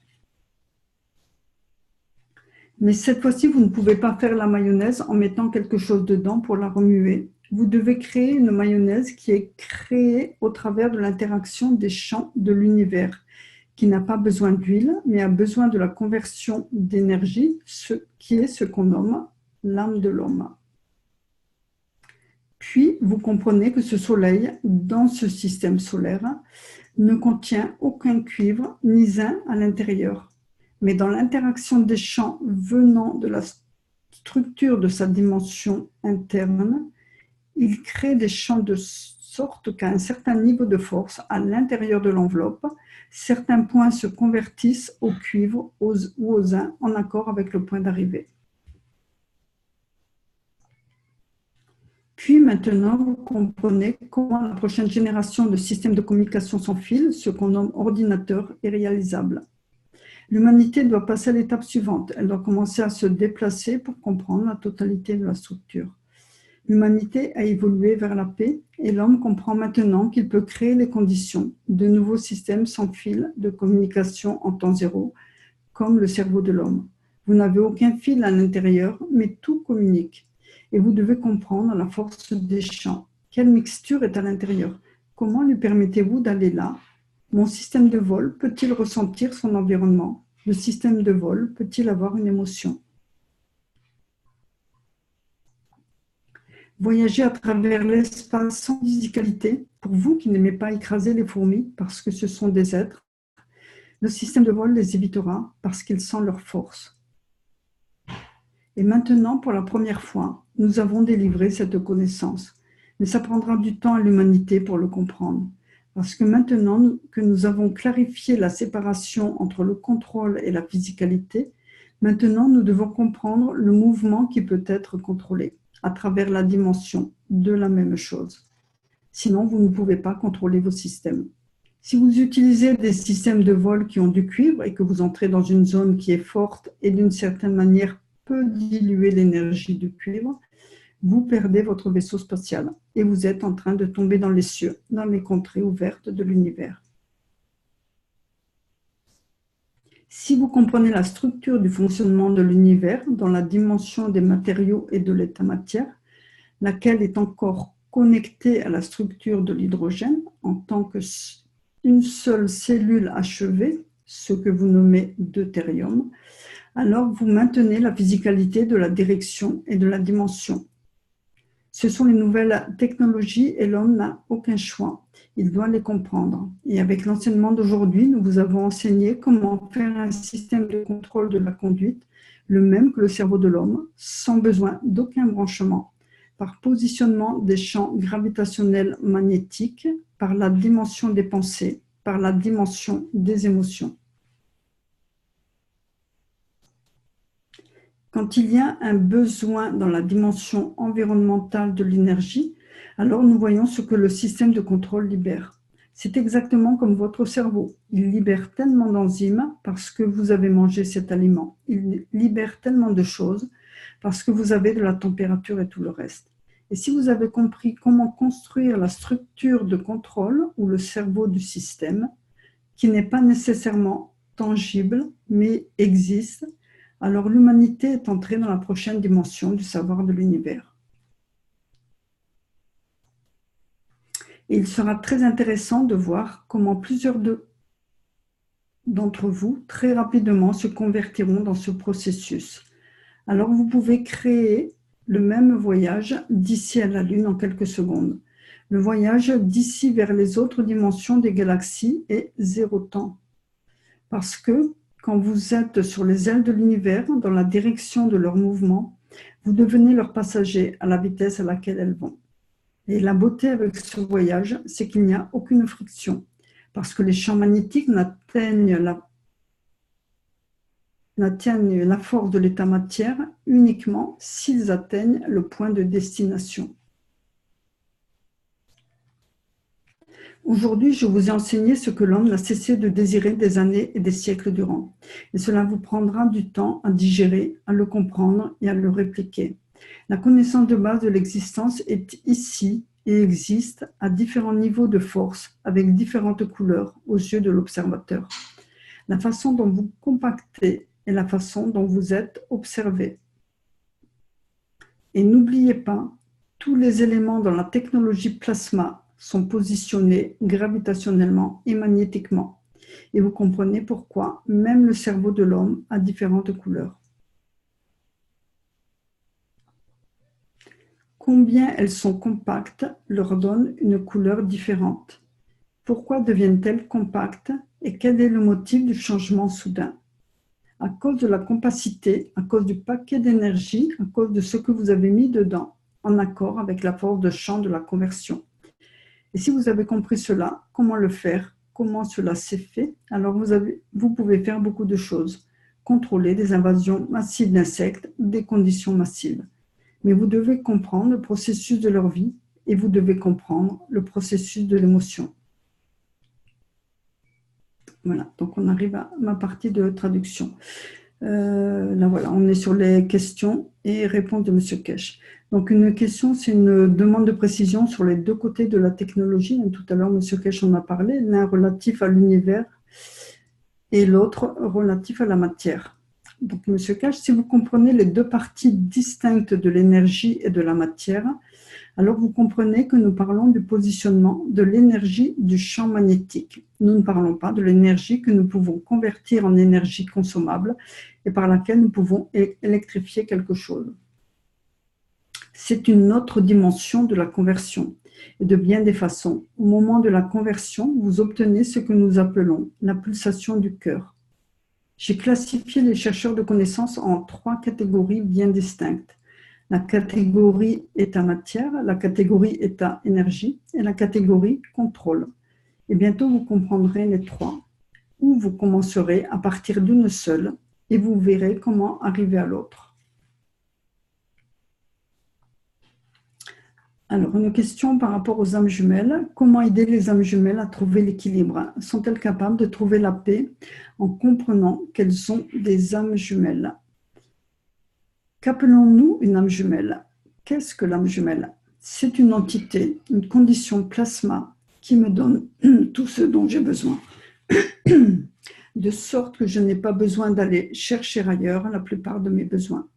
Mais cette fois-ci, vous ne pouvez pas faire la mayonnaise en mettant quelque chose dedans pour la remuer. Vous devez créer une mayonnaise qui est créée au travers de l'interaction des champs de l'univers, qui n'a pas besoin d'huile, mais a besoin de la conversion d'énergie, ce qui est ce qu'on nomme l'âme de l'homme. Puis, vous comprenez que ce soleil, dans ce système solaire, ne contient aucun cuivre ni zinc à l'intérieur. Mais dans l'interaction des champs venant de la structure de sa dimension interne, il crée des champs de sorte qu'à un certain niveau de force à l'intérieur de l'enveloppe, certains points se convertissent au cuivre ou au zinc en accord avec le point d'arrivée. Puis maintenant, vous comprenez comment la prochaine génération de systèmes de communication sans fil, ce qu'on nomme ordinateur, est réalisable. L'humanité doit passer à l'étape suivante. Elle doit commencer à se déplacer pour comprendre la totalité de la structure. L'humanité a évolué vers la paix et l'homme comprend maintenant qu'il peut créer les conditions de nouveaux systèmes sans fil de communication en temps zéro, comme le cerveau de l'homme. Vous n'avez aucun fil à l'intérieur, mais tout communique. Et vous devez comprendre la force des champs. Quelle mixture est à l'intérieur? Comment lui permettez-vous d'aller là? Mon système de vol peut-il ressentir son environnement? Le système de vol peut-il avoir une émotion? Voyager à travers l'espace sans physicalité, pour vous qui n'aimez pas écraser les fourmis parce que ce sont des êtres, le système de vol les évitera parce qu'il sent leur force. Et maintenant, pour la première fois, nous avons délivré cette connaissance. Mais ça prendra du temps à l'humanité pour le comprendre. Parce que maintenant que nous avons clarifié la séparation entre le contrôle et la physicalité, maintenant nous devons comprendre le mouvement qui peut être contrôlé à travers la dimension de la même chose. Sinon, vous ne pouvez pas contrôler vos systèmes. Si vous utilisez des systèmes de vol qui ont du cuivre et que vous entrez dans une zone qui est forte et d'une certaine manière peut diluer l'énergie du cuivre, vous perdez votre vaisseau spatial et vous êtes en train de tomber dans les cieux, dans les contrées ouvertes de l'univers. Si vous comprenez la structure du fonctionnement de l'univers dans la dimension des matériaux et de l'état matière, laquelle est encore connectée à la structure de l'hydrogène en tant qu'une seule cellule achevée, ce que vous nommez deutérium, alors vous maintenez la physicalité de la direction et de la dimension. Ce sont les nouvelles technologies et l'homme n'a aucun choix. Il doit les comprendre. Et avec l'enseignement d'aujourd'hui, nous vous avons enseigné comment faire un système de contrôle de la conduite, le même que le cerveau de l'homme, sans besoin d'aucun branchement, par positionnement des champs gravitationnels magnétiques, par la dimension des pensées, par la dimension des émotions. Quand il y a un besoin dans la dimension environnementale de l'énergie, alors nous voyons ce que le système de contrôle libère. C'est exactement comme votre cerveau. Il libère tellement d'enzymes parce que vous avez mangé cet aliment. Il libère tellement de choses parce que vous avez de la température et tout le reste. Et si vous avez compris comment construire la structure de contrôle ou le cerveau du système, qui n'est pas nécessairement tangible, mais existe, alors l'humanité est entrée dans la prochaine dimension du savoir de l'univers. Et il sera très intéressant de voir comment plusieurs d'entre vous, très rapidement, se convertiront dans ce processus. Alors vous pouvez créer le même voyage d'ici à la Lune en quelques secondes. Le voyage d'ici vers les autres dimensions des galaxies est 0 temps. Parce que quand vous êtes sur les ailes de l'univers, dans la direction de leur mouvement, vous devenez leur passager à la vitesse à laquelle elles vont. Et la beauté avec ce voyage, c'est qu'il n'y a aucune friction, parce que les champs magnétiques n'atteignent la force de l'état matière uniquement s'ils atteignent le point de destination. Aujourd'hui, je vous ai enseigné ce que l'homme n'a cessé de désirer des années et des siècles durant. Et cela vous prendra du temps à digérer, à le comprendre et à le répliquer. La connaissance de base de l'existence est ici et existe à différents niveaux de force, avec différentes couleurs aux yeux de l'observateur. La façon dont vous compactez est la façon dont vous êtes observé. Et n'oubliez pas, tous les éléments dans la technologie plasma sont positionnés gravitationnellement et magnétiquement. Et vous comprenez pourquoi même le cerveau de l'homme a différentes couleurs. Combien elles sont compactes leur donne une couleur différente. Pourquoi deviennent-elles compactes et quel est le motif du changement soudain? À cause de la compacité, à cause du paquet d'énergie, à cause de ce que vous avez mis dedans, en accord avec la force de champ de la conversion. Et si vous avez compris cela, comment le faire, comment cela s'est fait, alors vous pouvez faire beaucoup de choses. Contrôler des invasions massives d'insectes, des conditions massives. Mais vous devez comprendre le processus de leur vie et vous devez comprendre le processus de l'émotion. Voilà, donc on arrive à ma partie de traduction. Là voilà, on est sur les questions et réponses de M. Kesh. Donc une question, c'est une demande de précision sur les deux côtés de la technologie. Tout à l'heure, M. Kesh en a parlé, l'un relatif à l'univers et l'autre relatif à la matière. Donc M. Kesh, si vous comprenez les deux parties distinctes de l'énergie et de la matière, alors vous comprenez que nous parlons du positionnement de l'énergie du champ magnétique. Nous ne parlons pas de l'énergie que nous pouvons convertir en énergie consommable et par laquelle nous pouvons électrifier quelque chose. C'est une autre dimension de la conversion et de bien des façons. Au moment de la conversion, vous obtenez ce que nous appelons la pulsation du cœur. J'ai classifié les chercheurs de connaissances en 3 catégories bien distinctes. La catégorie état-matière, la catégorie état-énergie et la catégorie contrôle. Et bientôt, vous comprendrez les 3, où vous commencerez à partir d'une seule et vous verrez comment arriver à l'autre. Alors, une question par rapport aux âmes jumelles. Comment aider les âmes jumelles à trouver l'équilibre? Sont-elles capables de trouver la paix en comprenant qu'elles sont des âmes jumelles? Qu'appelons-nous une âme jumelle? Qu'est-ce que l'âme jumelle? C'est une entité, une condition plasma qui me donne tout ce dont j'ai besoin, de sorte que je n'ai pas besoin d'aller chercher ailleurs la plupart de mes besoins.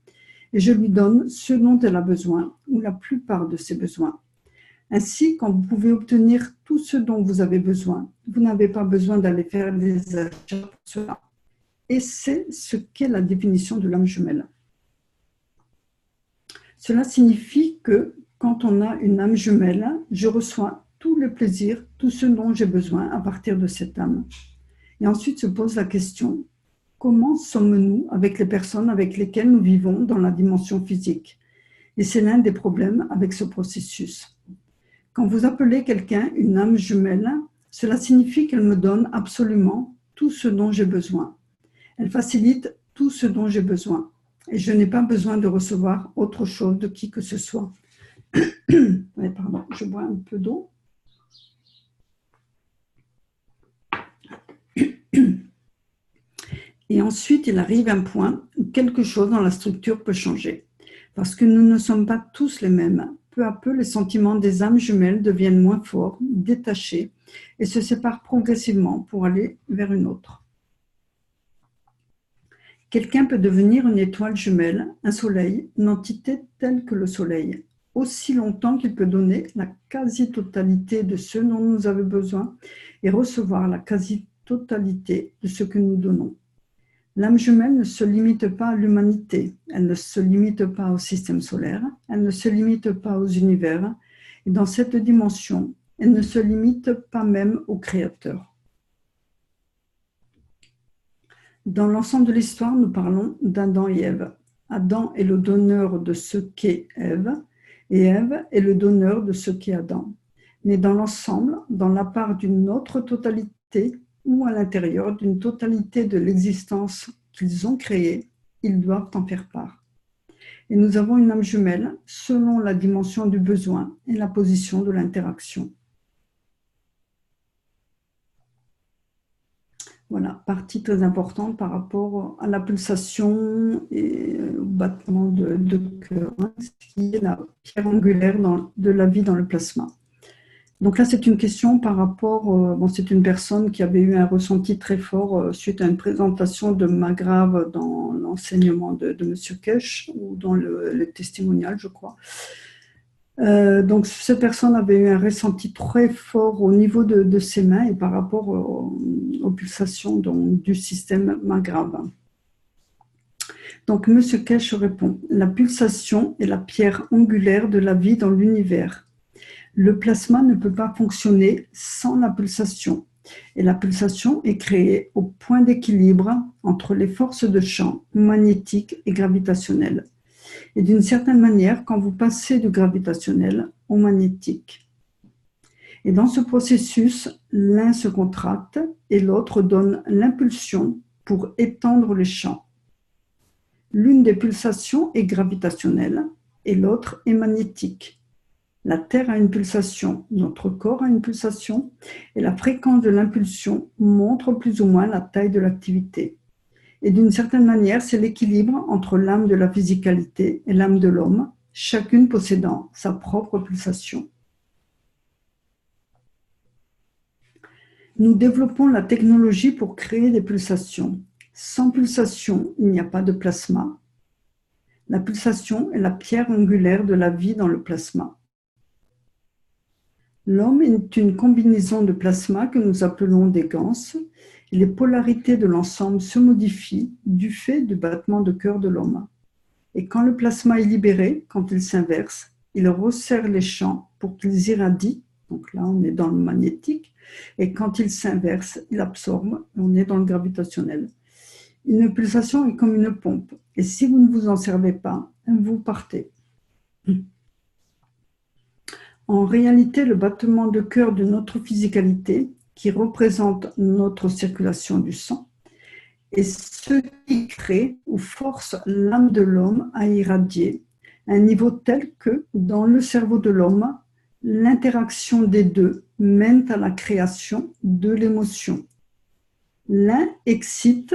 Et je lui donne ce dont elle a besoin, ou la plupart de ses besoins. Ainsi, quand vous pouvez obtenir tout ce dont vous avez besoin, vous n'avez pas besoin d'aller faire des achats pour cela. Et c'est ce qu'est la définition de l'âme jumelle. Cela signifie que quand on a une âme jumelle, je reçois tout le plaisir, tout ce dont j'ai besoin à partir de cette âme. Et ensuite se pose la question, comment sommes-nous avec les personnes avec lesquelles nous vivons dans la dimension physique? Et c'est l'un des problèmes avec ce processus. Quand vous appelez quelqu'un une âme jumelle, cela signifie qu'elle me donne absolument tout ce dont j'ai besoin. Elle facilite tout ce dont j'ai besoin. Et je n'ai pas besoin de recevoir autre chose de qui que ce soit. Oui, pardon, je bois un peu d'eau. Et ensuite, il arrive un point où quelque chose dans la structure peut changer. Parce que nous ne sommes pas tous les mêmes. peu à peu, les sentiments des âmes jumelles deviennent moins forts, détachés, et se séparent progressivement pour aller vers une autre. Quelqu'un peut devenir une étoile jumelle, un soleil, une entité telle que le soleil, aussi longtemps qu'il peut donner la quasi-totalité de ce dont nous avons besoin et recevoir la quasi-totalité de ce que nous donnons. L'âme jumelle ne se limite pas à l'humanité, elle ne se limite pas au système solaire, elle ne se limite pas aux univers, et dans cette dimension, elle ne se limite pas même au Créateur. Dans l'ensemble de l'histoire, nous parlons d'Adam et Ève. Adam est le donneur de ce qu'est Ève, et Ève est le donneur de ce qu'est Adam. Mais dans l'ensemble, dans la part d'une autre totalité, ou à l'intérieur d'une totalité de l'existence qu'ils ont créée, ils doivent en faire part. Et nous avons une âme jumelle selon la dimension du besoin et la position de l'interaction. Voilà, partie très importante par rapport à la pulsation et au battement de cœur, qui est la pierre angulaire de la vie dans le plasma. Donc là, c'est une question par rapport, c'est une personne qui avait eu un ressenti très fort suite à une présentation de Magrave dans l'enseignement de M. Kesh, ou dans le testimonial, je crois. Donc cette personne avait eu un ressenti très fort au niveau de ses mains et par rapport aux pulsations du système Magrave. Donc M. Kesh répond, la pulsation est la pierre angulaire de la vie dans l'univers. Le plasma ne peut pas fonctionner sans la pulsation. Et la pulsation est créée au point d'équilibre entre les forces de champ magnétiques et gravitationnelles. Et d'une certaine manière, quand vous passez du gravitationnel au magnétique. Et dans ce processus, l'un se contracte et l'autre donne l'impulsion pour étendre les champs. L'une des pulsations est gravitationnelle et l'autre est magnétique. La Terre a une pulsation, notre corps a une pulsation, et la fréquence de l'impulsion montre plus ou moins la taille de l'activité. Et d'une certaine manière, c'est l'équilibre entre l'âme de la physicalité et l'âme de l'homme, chacune possédant sa propre pulsation. Nous développons la technologie pour créer des pulsations. Sans pulsation, il n'y a pas de plasma. La pulsation est la pierre angulaire de la vie dans le plasma. L'homme est une combinaison de plasma que nous appelons des gans, et les polarités de l'ensemble se modifient du fait du battement de cœur de l'homme. Et quand le plasma est libéré, quand il s'inverse, il resserre les champs pour qu'ils irradient, donc là on est dans le magnétique, et quand il s'inverse, il absorbe, on est dans le gravitationnel. Une pulsation est comme une pompe, et si vous ne vous en servez pas, vous partez. En réalité, le battement de cœur de notre physicalité, qui représente notre circulation du sang, est ce qui crée ou force l'âme de l'homme à irradier à un niveau tel que, dans le cerveau de l'homme, l'interaction des deux mène à la création de l'émotion. L'un excite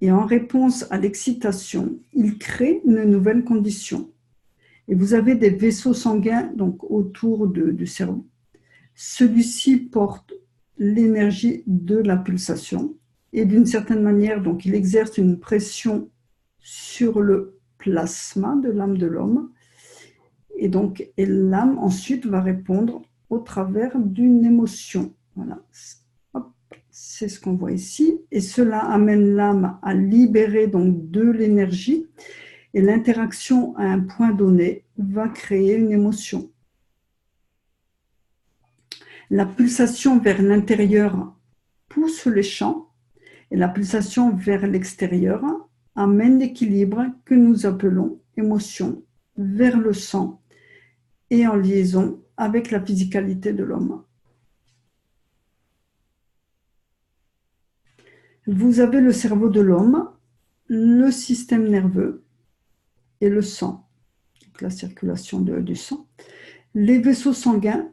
et en réponse à l'excitation, il crée une nouvelle condition. Et vous avez des vaisseaux sanguins donc, autour du cerveau. Celui-ci porte l'énergie de la pulsation et d'une certaine manière, donc, il exerce une pression sur le plasma de l'âme de l'homme. Et donc, l'âme ensuite va répondre au travers d'une émotion. Voilà. C'est ce qu'on voit ici. Et cela amène l'âme à libérer donc, de l'énergie. Et l'interaction à un point donné va créer une émotion. La pulsation vers l'intérieur pousse les champs et la pulsation vers l'extérieur amène l'équilibre que nous appelons émotion vers le sang et en liaison avec la physicalité de l'homme. Vous avez le cerveau de l'homme, le système nerveux, et le sang, donc la circulation du sang. Les vaisseaux sanguins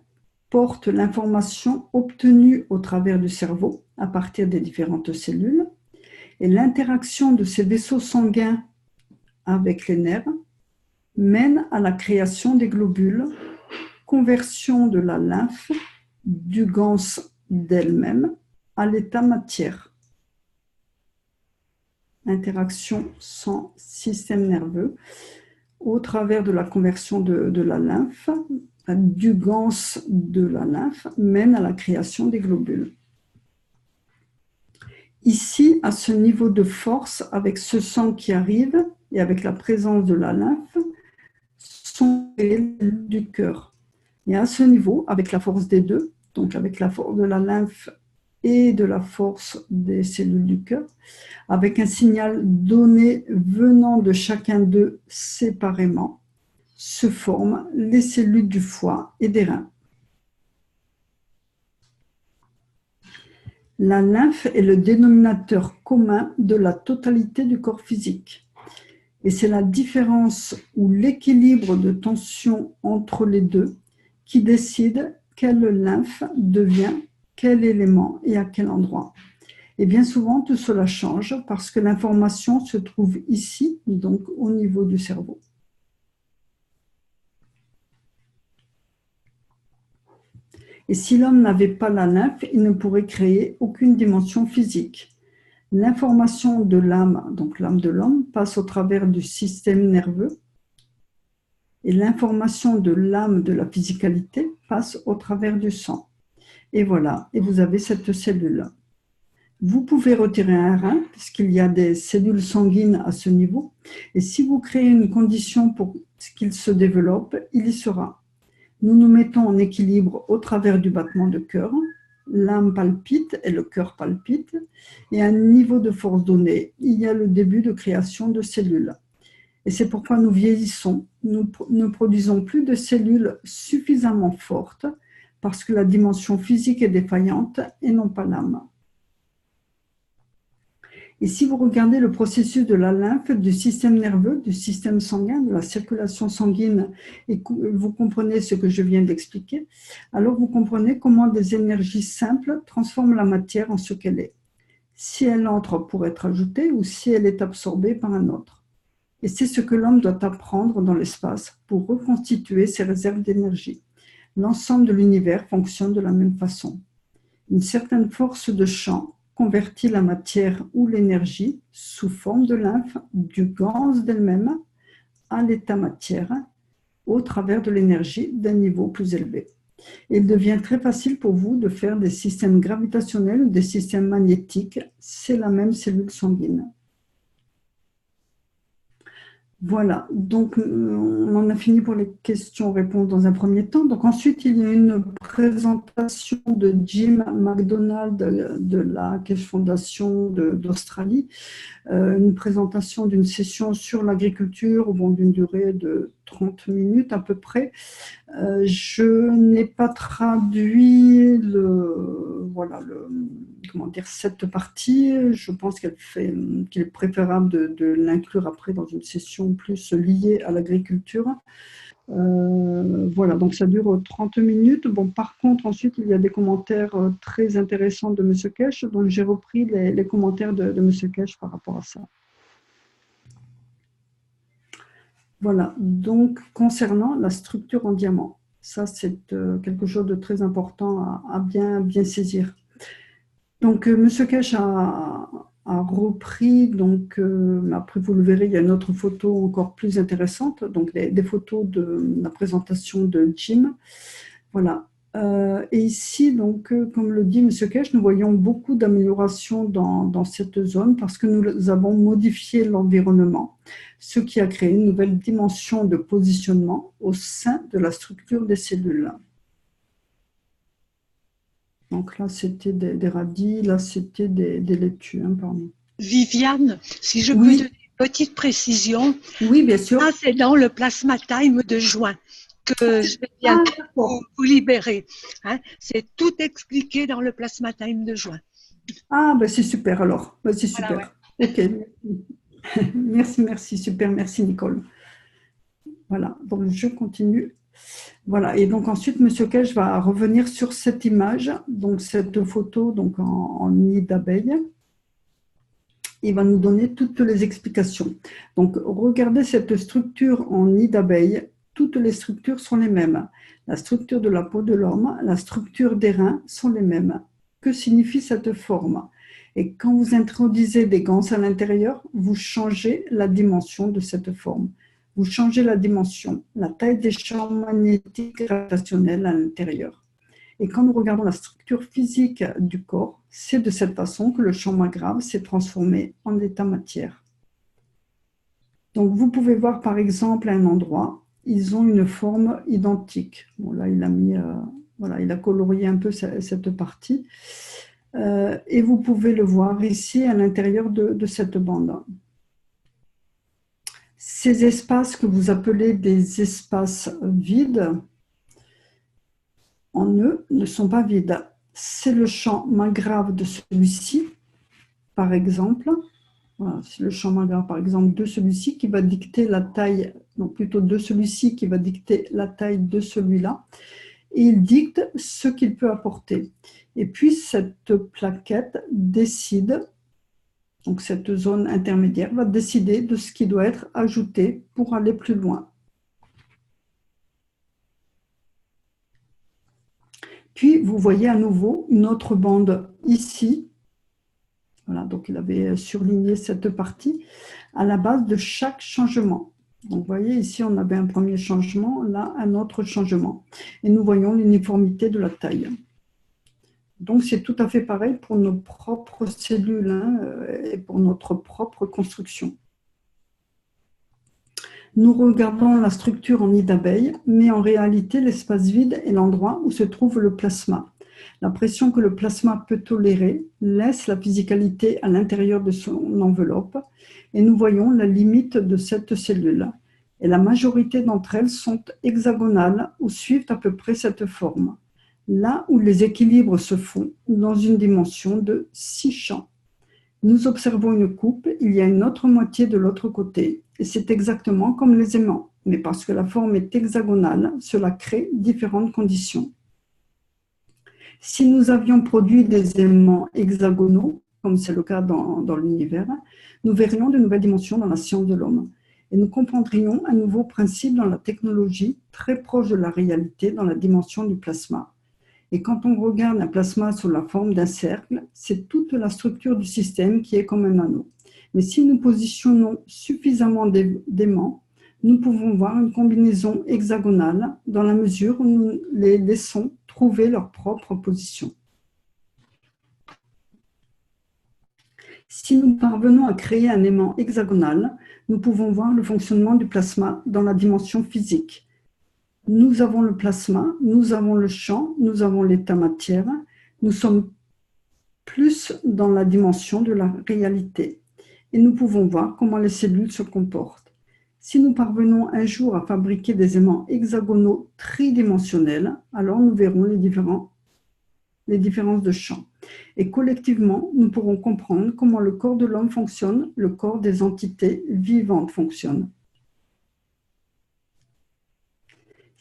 portent l'information obtenue au travers du cerveau à partir des différentes cellules et l'interaction de ces vaisseaux sanguins avec les nerfs mène à la création des globules, conversion de la lymphe du gans d'elle-même à l'état matière. Interaction sans système nerveux au travers de la conversion de la lymphe, du gans de la lymphe mène à la création des globules. Ici, à ce niveau de force, avec ce sang qui arrive et avec la présence de la lymphe, sont les cellules du cœur. Et à ce niveau, avec la force des deux, donc avec la force de la lymphe et de la force des cellules du cœur, avec un signal donné venant de chacun d'eux séparément, se forment les cellules du foie et des reins. La lymphe est le dénominateur commun de la totalité du corps physique. Et c'est la différence ou l'équilibre de tension entre les deux qui décide quelle lymphe devient quel élément et à quel endroit. Et bien souvent, tout cela change parce que l'information se trouve ici, donc au niveau du cerveau. Et si l'homme n'avait pas la lymphe, il ne pourrait créer aucune dimension physique. L'information de l'âme, donc l'âme de l'homme, passe au travers du système nerveux et l'information de l'âme de la physicalité passe au travers du sang. Et voilà, et vous avez cette cellule. Vous pouvez retirer un rein, puisqu'il y a des cellules sanguines à ce niveau, et si vous créez une condition pour qu'il se développe, il y sera. Nous nous mettons en équilibre au travers du battement de cœur, l'âme palpite et le cœur palpite, et à un niveau de force donné, il y a le début de création de cellules. Et c'est pourquoi nous vieillissons, nous ne produisons plus de cellules suffisamment fortes, parce que la dimension physique est défaillante et non pas l'âme. Et si vous regardez le processus de la lymphe, du système nerveux, du système sanguin, de la circulation sanguine, et vous comprenez ce que je viens d'expliquer, alors vous comprenez comment des énergies simples transforment la matière en ce qu'elle est, si elle entre pour être ajoutée ou si elle est absorbée par un autre. Et c'est ce que l'homme doit apprendre dans l'espace pour reconstituer ses réserves d'énergie. L'ensemble de l'univers fonctionne de la même façon. Une certaine force de champ convertit la matière ou l'énergie sous forme de lymphe du gans d'elle-même à l'état matière au travers de l'énergie d'un niveau plus élevé. Il devient très facile pour vous de faire des systèmes gravitationnels ou des systèmes magnétiques. C'est la même cellule sanguine. Voilà, donc on en a fini pour les questions-réponses dans un premier temps. Donc ensuite, il y a une présentation de Jim McDonald de la Keshe Foundation d'Australie, une présentation d'une session sur l'agriculture d'une durée de 30 minutes à peu près. Je n'ai pas traduit cette partie. Je pense qu'il est préférable de l'inclure après dans une session plus liée à l'agriculture. Voilà, donc ça dure 30 minutes. Bon, par contre, ensuite, il y a des commentaires très intéressants de M. Keshe, donc j'ai repris les commentaires de M. Keshe par rapport à ça. Voilà, donc concernant la structure en diamant, ça c'est quelque chose de très important à bien saisir. Donc M. Keshe a repris, donc après vous le verrez, il y a une autre photo encore plus intéressante, donc des photos de la présentation de Jim. Voilà. Et ici, donc, comme le dit M. Keshe, nous voyons beaucoup d'améliorations dans cette zone parce que nous avons modifié l'environnement, ce qui a créé une nouvelle dimension de positionnement au sein de la structure des cellules. Donc là, c'était des radis, là, c'était des laitues. Hein, pardon. Viviane, si je peux donner une petite précision. Oui, bien sûr. Là, c'est dans le plasma time de juin que je vais bientôt vous libérer. Hein, c'est tout expliqué dans le plasma time de juin. Ah, ben c'est super alors. Ben, c'est super. Voilà, ouais. Ok. Merci, super. Merci, Nicole. Voilà, donc je continue. Voilà, et donc ensuite, M. Keshe va revenir sur cette image, donc cette photo donc en nid d'abeille. il va nous donner toutes les explications. Donc, regardez cette structure en nid d'abeille. Toutes les structures sont les mêmes. La structure de la peau de l'homme, la structure des reins sont les mêmes. Que signifie cette forme? Et quand vous introduisez des ganses à l'intérieur, vous changez la dimension de cette forme. Vous changez la dimension, la taille des champs magnétiques gravitationnels à l'intérieur. Et quand nous regardons la structure physique du corps, c'est de cette façon que le champ maggrave s'est transformé en état matière. Donc vous pouvez voir par exemple un endroit, ils ont une forme identique. Bon là il a mis, voilà, il a colorié un peu cette partie. Et vous pouvez le voir ici à l'intérieur de cette bande. Ces espaces que vous appelez des espaces vides, en eux, ne sont pas vides. C'est le champ maggrave de celui-ci, par exemple. Voilà, c'est le champ maggrave, par exemple, de celui-ci qui va dicter la taille, non plutôt de celui-ci qui va dicter la taille de celui-là. Et il dicte ce qu'il peut apporter. Et puis, cette plaquette décide, donc cette zone intermédiaire, va décider de ce qui doit être ajouté pour aller plus loin. Puis, vous voyez à nouveau une autre bande ici. Voilà, donc il avait surligné cette partie à la base de chaque changement. Donc, vous voyez, ici, on avait un premier changement, là, un autre changement. Et nous voyons l'uniformité de la taille. Donc, c'est tout à fait pareil pour nos propres cellules hein, et pour notre propre construction. Nous regardons la structure en nid d'abeille, mais en réalité, l'espace vide est l'endroit où se trouve le plasma. La pression que le plasma peut tolérer laisse la physicalité à l'intérieur de son enveloppe et nous voyons la limite de cette cellule. Et la majorité d'entre elles sont hexagonales ou suivent à peu près cette forme. Là où les équilibres se font dans une dimension de 6 champs. Nous observons une coupe, il y a une autre moitié de l'autre côté, et c'est exactement comme les aimants. Mais parce que la forme est hexagonale, cela crée différentes conditions. Si nous avions produit des aimants hexagonaux, comme c'est le cas dans l'univers, nous verrions de nouvelles dimensions dans la science de l'homme. Et nous comprendrions un nouveau principe dans la technologie, très proche de la réalité dans la dimension du plasma. Et quand on regarde un plasma sous la forme d'un cercle, c'est toute la structure du système qui est comme un anneau. Mais si nous positionnons suffisamment d'aimants, nous pouvons voir une combinaison hexagonale dans la mesure où nous les laissons trouver leur propre position. Si nous parvenons à créer un aimant hexagonal, nous pouvons voir le fonctionnement du plasma dans la dimension physique. Nous avons le plasma, nous avons le champ, nous avons l'état matière, nous sommes plus dans la dimension de la réalité et nous pouvons voir comment les cellules se comportent. Si nous parvenons un jour à fabriquer des aimants hexagonaux tridimensionnels, alors nous verrons les différences de champ. Et collectivement, nous pourrons comprendre comment le corps de l'homme fonctionne, le corps des entités vivantes fonctionne.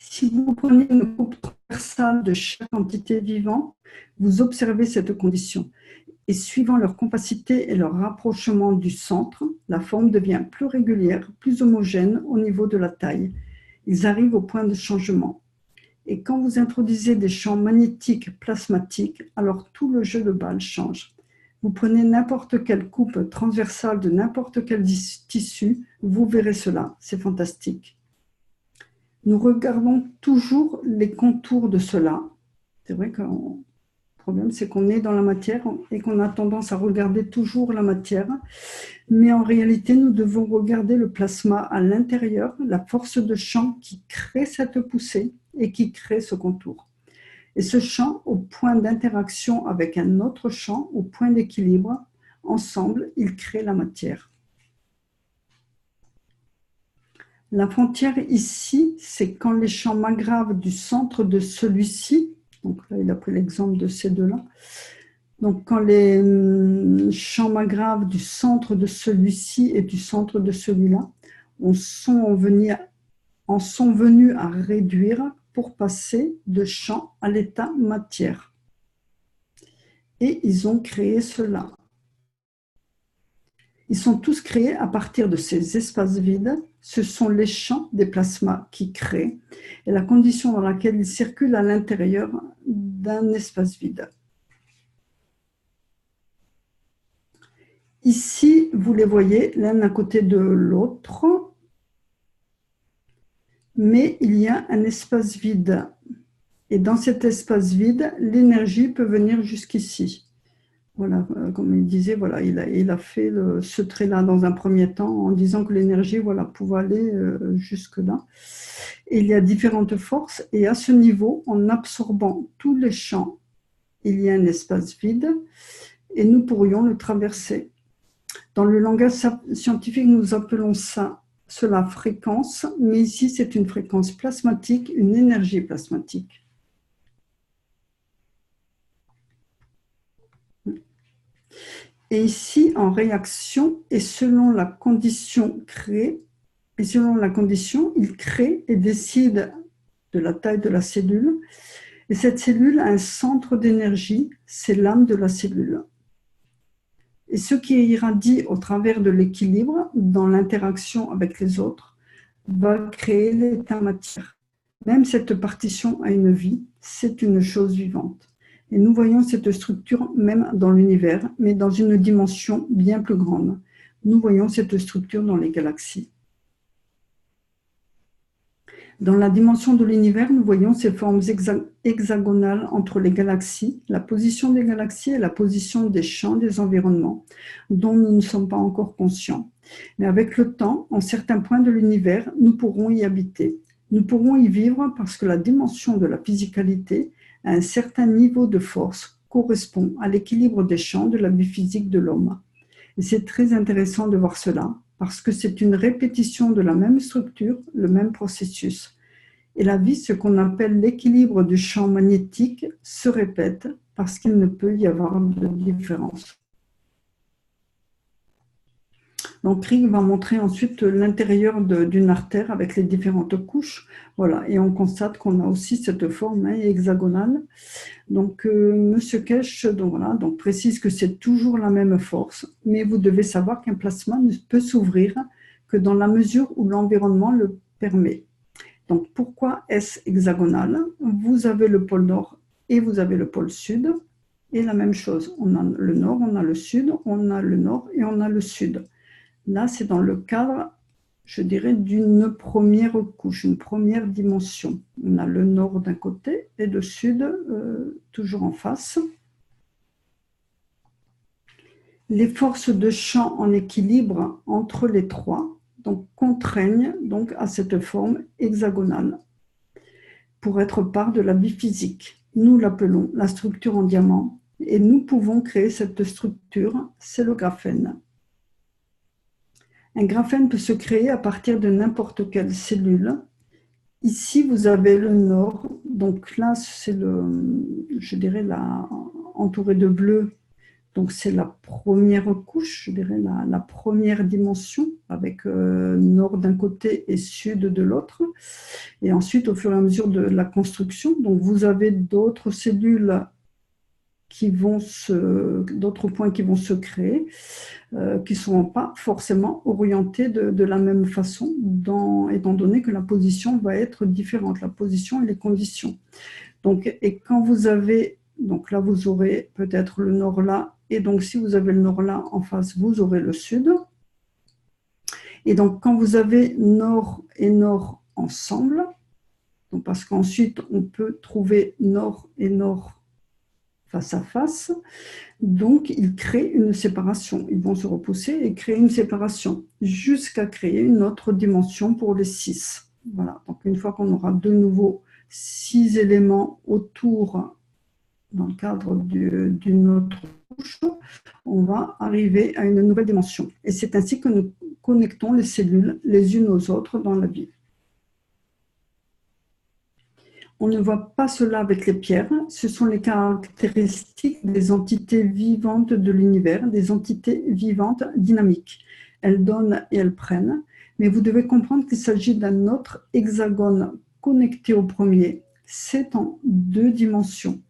Si vous prenez une coupe transversale de chaque entité vivante, vous observez cette condition. Et suivant leur compacité et leur rapprochement du centre, la forme devient plus régulière, plus homogène au niveau de la taille. Ils arrivent au point de changement. Et quand vous introduisez des champs magnétiques plasmatiques, alors tout le jeu de balle change. Vous prenez n'importe quelle coupe transversale de n'importe quel tissu, vous verrez cela, c'est fantastique. Nous regardons toujours les contours de cela. C'est vrai que le problème, c'est qu'on est dans la matière et qu'on a tendance à regarder toujours la matière. Mais en réalité, nous devons regarder le plasma à l'intérieur, la force de champ qui crée cette poussée et qui crée ce contour. Et ce champ, au point d'interaction avec un autre champ, au point d'équilibre, ensemble, ils créent la matière. La frontière ici, c'est quand les champs maggraves du centre de celui-ci, donc là il a pris l'exemple de ces deux-là, donc quand les champs maggraves du centre de celui-ci et du centre de celui-là en sont venus à réduire pour passer de champ à l'état matière. Et ils ont créé cela. Ils sont tous créés à partir de ces espaces vides. Ce sont les champs des plasmas qui créent et la condition dans laquelle ils circulent à l'intérieur d'un espace vide. Ici, vous les voyez l'un à côté de l'autre, mais il y a un espace vide. Et dans cet espace vide, l'énergie peut venir jusqu'ici. Voilà, comme il disait, voilà, il a fait ce trait-là dans un premier temps en disant que l'énergie voilà, pouvait aller jusque-là. Et il y a différentes forces et à ce niveau, en absorbant tous les champs, il y a un espace vide et nous pourrions le traverser. Dans le langage scientifique, nous appelons cela fréquence, mais ici c'est une fréquence plasmatique, une énergie plasmatique. Et ici, en réaction, et selon la condition créée, il crée et décide de la taille de la cellule. Et cette cellule a un centre d'énergie, c'est l'âme de la cellule. Et ce qui irradie au travers de l'équilibre, dans l'interaction avec les autres, va créer l'état matière. Même cette partition a une vie, c'est une chose vivante. Et nous voyons cette structure même dans l'univers, mais dans une dimension bien plus grande. Nous voyons cette structure dans les galaxies. Dans la dimension de l'univers, nous voyons ces formes hexagonales entre les galaxies, la position des galaxies et la position des champs des environnements, dont nous ne sommes pas encore conscients. Mais avec le temps, en certains points de l'univers, nous pourrons y habiter. Nous pourrons y vivre parce que la dimension de la physicalité à un certain niveau de force correspond à l'équilibre des champs de la vie physique de l'homme. Et c'est très intéressant de voir cela, parce que c'est une répétition de la même structure, le même processus. Et la vie, ce qu'on appelle l'équilibre du champ magnétique, se répète parce qu'il ne peut y avoir de différence. Donc, Ring va montrer ensuite l'intérieur d'une artère avec les différentes couches. Voilà, et on constate qu'on a aussi cette forme hexagonale. Donc, Monsieur Kesh donc précise que c'est toujours la même force, mais vous devez savoir qu'un plasma ne peut s'ouvrir que dans la mesure où l'environnement le permet. Donc, pourquoi est-ce hexagonal? Vous avez le pôle nord et vous avez le pôle sud, et la même chose. On a le nord, on a le sud, on a le nord et on a le sud. Là, c'est dans le cadre, je dirais, d'une première couche, une première dimension. On a le nord d'un côté et le sud toujours en face. Les forces de champ en équilibre entre les trois donc, contraignent donc, à cette forme hexagonale pour être part de la vie physique. Nous l'appelons la structure en diamant et nous pouvons créer cette structure, c'est le graphène. Un graphène peut se créer à partir de n'importe quelle cellule. Ici, vous avez le nord. Donc là, c'est je dirais, entouré de bleu. Donc c'est la première couche, je dirais, la première dimension, avec nord d'un côté et sud de l'autre. Et ensuite, au fur et à mesure de la construction, donc vous avez d'autres cellules d'autres points qui vont se créer, qui ne seront pas forcément orientés de la même façon, étant donné que la position va être différente, la position et les conditions. Donc, et quand vous avez, donc là vous aurez peut-être le nord là, et donc si vous avez le nord là en face, vous aurez le sud. Et donc quand vous avez nord et nord ensemble, donc parce qu'ensuite on peut trouver nord et nord face à face, donc ils créent une séparation. Ils vont se repousser et créer une séparation jusqu'à créer une autre dimension pour les 6. Voilà, donc une fois qu'on aura de nouveau 6 éléments autour, dans le cadre d'une autre couche, on va arriver à une nouvelle dimension. Et c'est ainsi que nous connectons les cellules les unes aux autres dans la vie. On ne voit pas cela avec les pierres, ce sont les caractéristiques des entités vivantes de l'univers, des entités vivantes dynamiques. Elles donnent et elles prennent, mais vous devez comprendre qu'il s'agit d'un autre hexagone connecté au premier. C'est en 2 dimensions.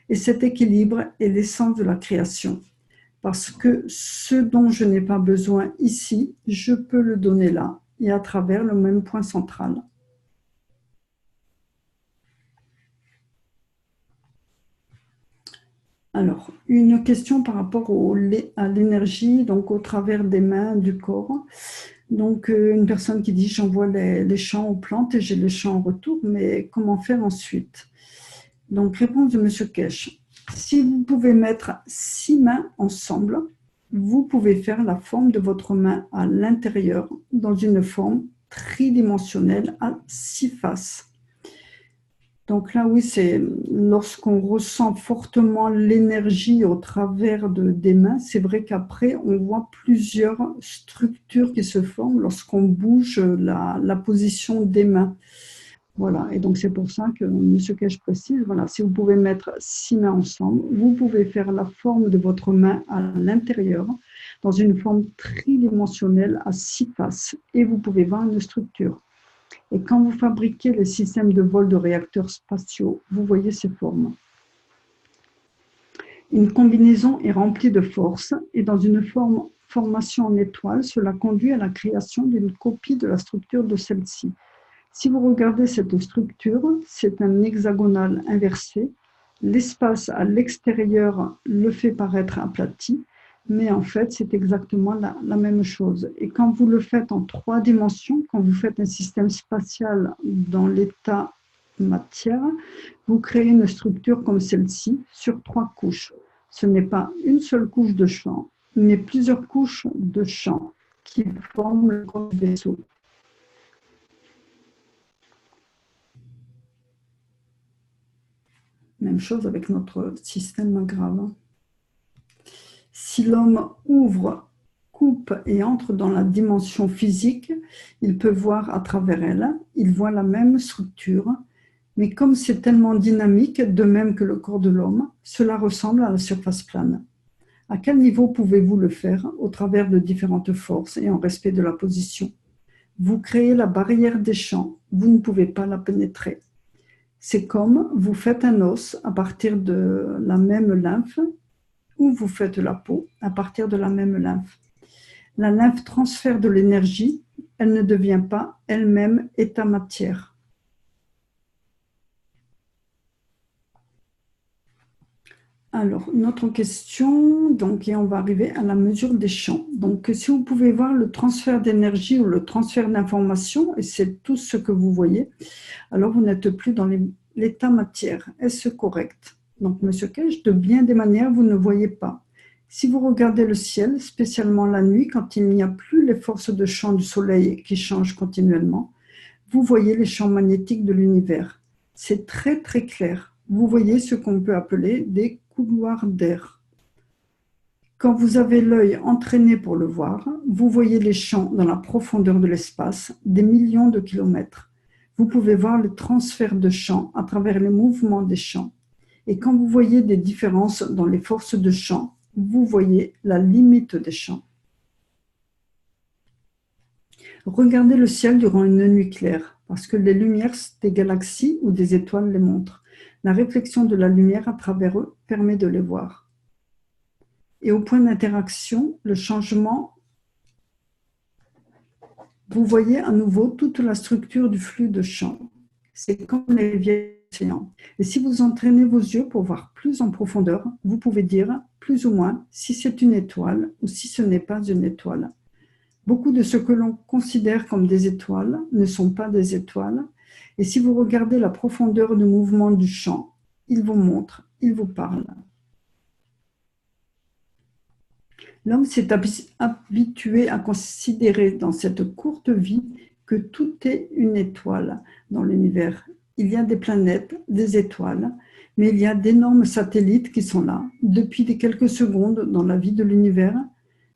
Et cet équilibre est l'essence de la création. Parce que ce dont je n'ai pas besoin ici, je peux le donner là et à travers le même point central. Alors, une question par rapport à l'énergie, donc au travers des mains, du corps. Donc, une personne qui dit, j'envoie les champs aux plantes et j'ai les champs en retour, mais comment faire ensuite? Donc, réponse de M. Kesh. Si vous pouvez mettre 6 mains ensemble, vous pouvez faire la forme de votre main à l'intérieur dans une forme tridimensionnelle à 6 faces. Donc là, oui, c'est lorsqu'on ressent fortement l'énergie au travers des mains, c'est vrai qu'après, on voit plusieurs structures qui se forment lorsqu'on bouge la position des mains. Voilà, et donc c'est pour ça que M. Kesh précise, voilà, si vous pouvez mettre 6 mains ensemble, vous pouvez faire la forme de votre main à l'intérieur dans une forme tridimensionnelle à 6 faces et vous pouvez voir une structure. Et quand vous fabriquez les systèmes de vol de réacteurs spatiaux, vous voyez ces formes. Une combinaison est remplie de force et dans une formation en étoile, cela conduit à la création d'une copie de la structure de celle-ci. Si vous regardez cette structure, c'est un hexagonal inversé. L'espace à l'extérieur le fait paraître aplati, mais en fait, c'est exactement la même chose. Et quand vous le faites en 3 dimensions, quand vous faites un système spatial dans l'état matière, vous créez une structure comme celle-ci sur 3 couches. Ce n'est pas une seule couche de champ, mais plusieurs couches de champ qui forment le corps du vaisseau. Même chose avec notre système grave. Si l'homme ouvre, coupe et entre dans la dimension physique, il peut voir à travers elle, il voit la même structure, mais comme c'est tellement dynamique, de même que le corps de l'homme, cela ressemble à la surface plane. À quel niveau pouvez-vous le faire? Au travers de différentes forces et en respect de la position. Vous créez la barrière des champs, vous ne pouvez pas la pénétrer. C'est comme vous faites un os à partir de la même lymphe ou vous faites la peau à partir de la même lymphe. La lymphe transfère de l'énergie, elle ne devient pas elle-même état matière. Alors, notre question, donc, et on va arriver à la mesure des champs. Donc, si vous pouvez voir le transfert d'énergie ou le transfert d'information, et c'est tout ce que vous voyez, alors vous n'êtes plus dans l'état matière. Est-ce correct? Donc, Monsieur Kesh, de bien des manières, vous ne voyez pas. Si vous regardez le ciel, spécialement la nuit, quand il n'y a plus les forces de champ du soleil qui changent continuellement, vous voyez les champs magnétiques de l'univers. C'est très, très clair. Vous voyez ce qu'on peut appeler des couloirs d'air. Quand vous avez l'œil entraîné pour le voir, vous voyez les champs dans la profondeur de l'espace, des millions de kilomètres. Vous pouvez voir le transfert de champs à travers les mouvements des champs. Et quand vous voyez des différences dans les forces de champ, vous voyez la limite des champs. Regardez le ciel durant une nuit claire, parce que les lumières des galaxies ou des étoiles les montrent. La réflexion de la lumière à travers eux permet de les voir. Et au point d'interaction, le changement, vous voyez à nouveau toute la structure du flux de champ. C'est comme les vieilles océans. Et si vous entraînez vos yeux pour voir plus en profondeur, vous pouvez dire plus ou moins si c'est une étoile ou si ce n'est pas une étoile. Beaucoup de ce que l'on considère comme des étoiles ne sont pas des étoiles. Et si vous regardez la profondeur du mouvement du champ, il vous montre, il vous parle. L'homme s'est habitué à considérer dans cette courte vie que tout est une étoile dans l'univers. Il y a des planètes, des étoiles, mais il y a d'énormes satellites qui sont là depuis quelques secondes dans la vie de l'univers.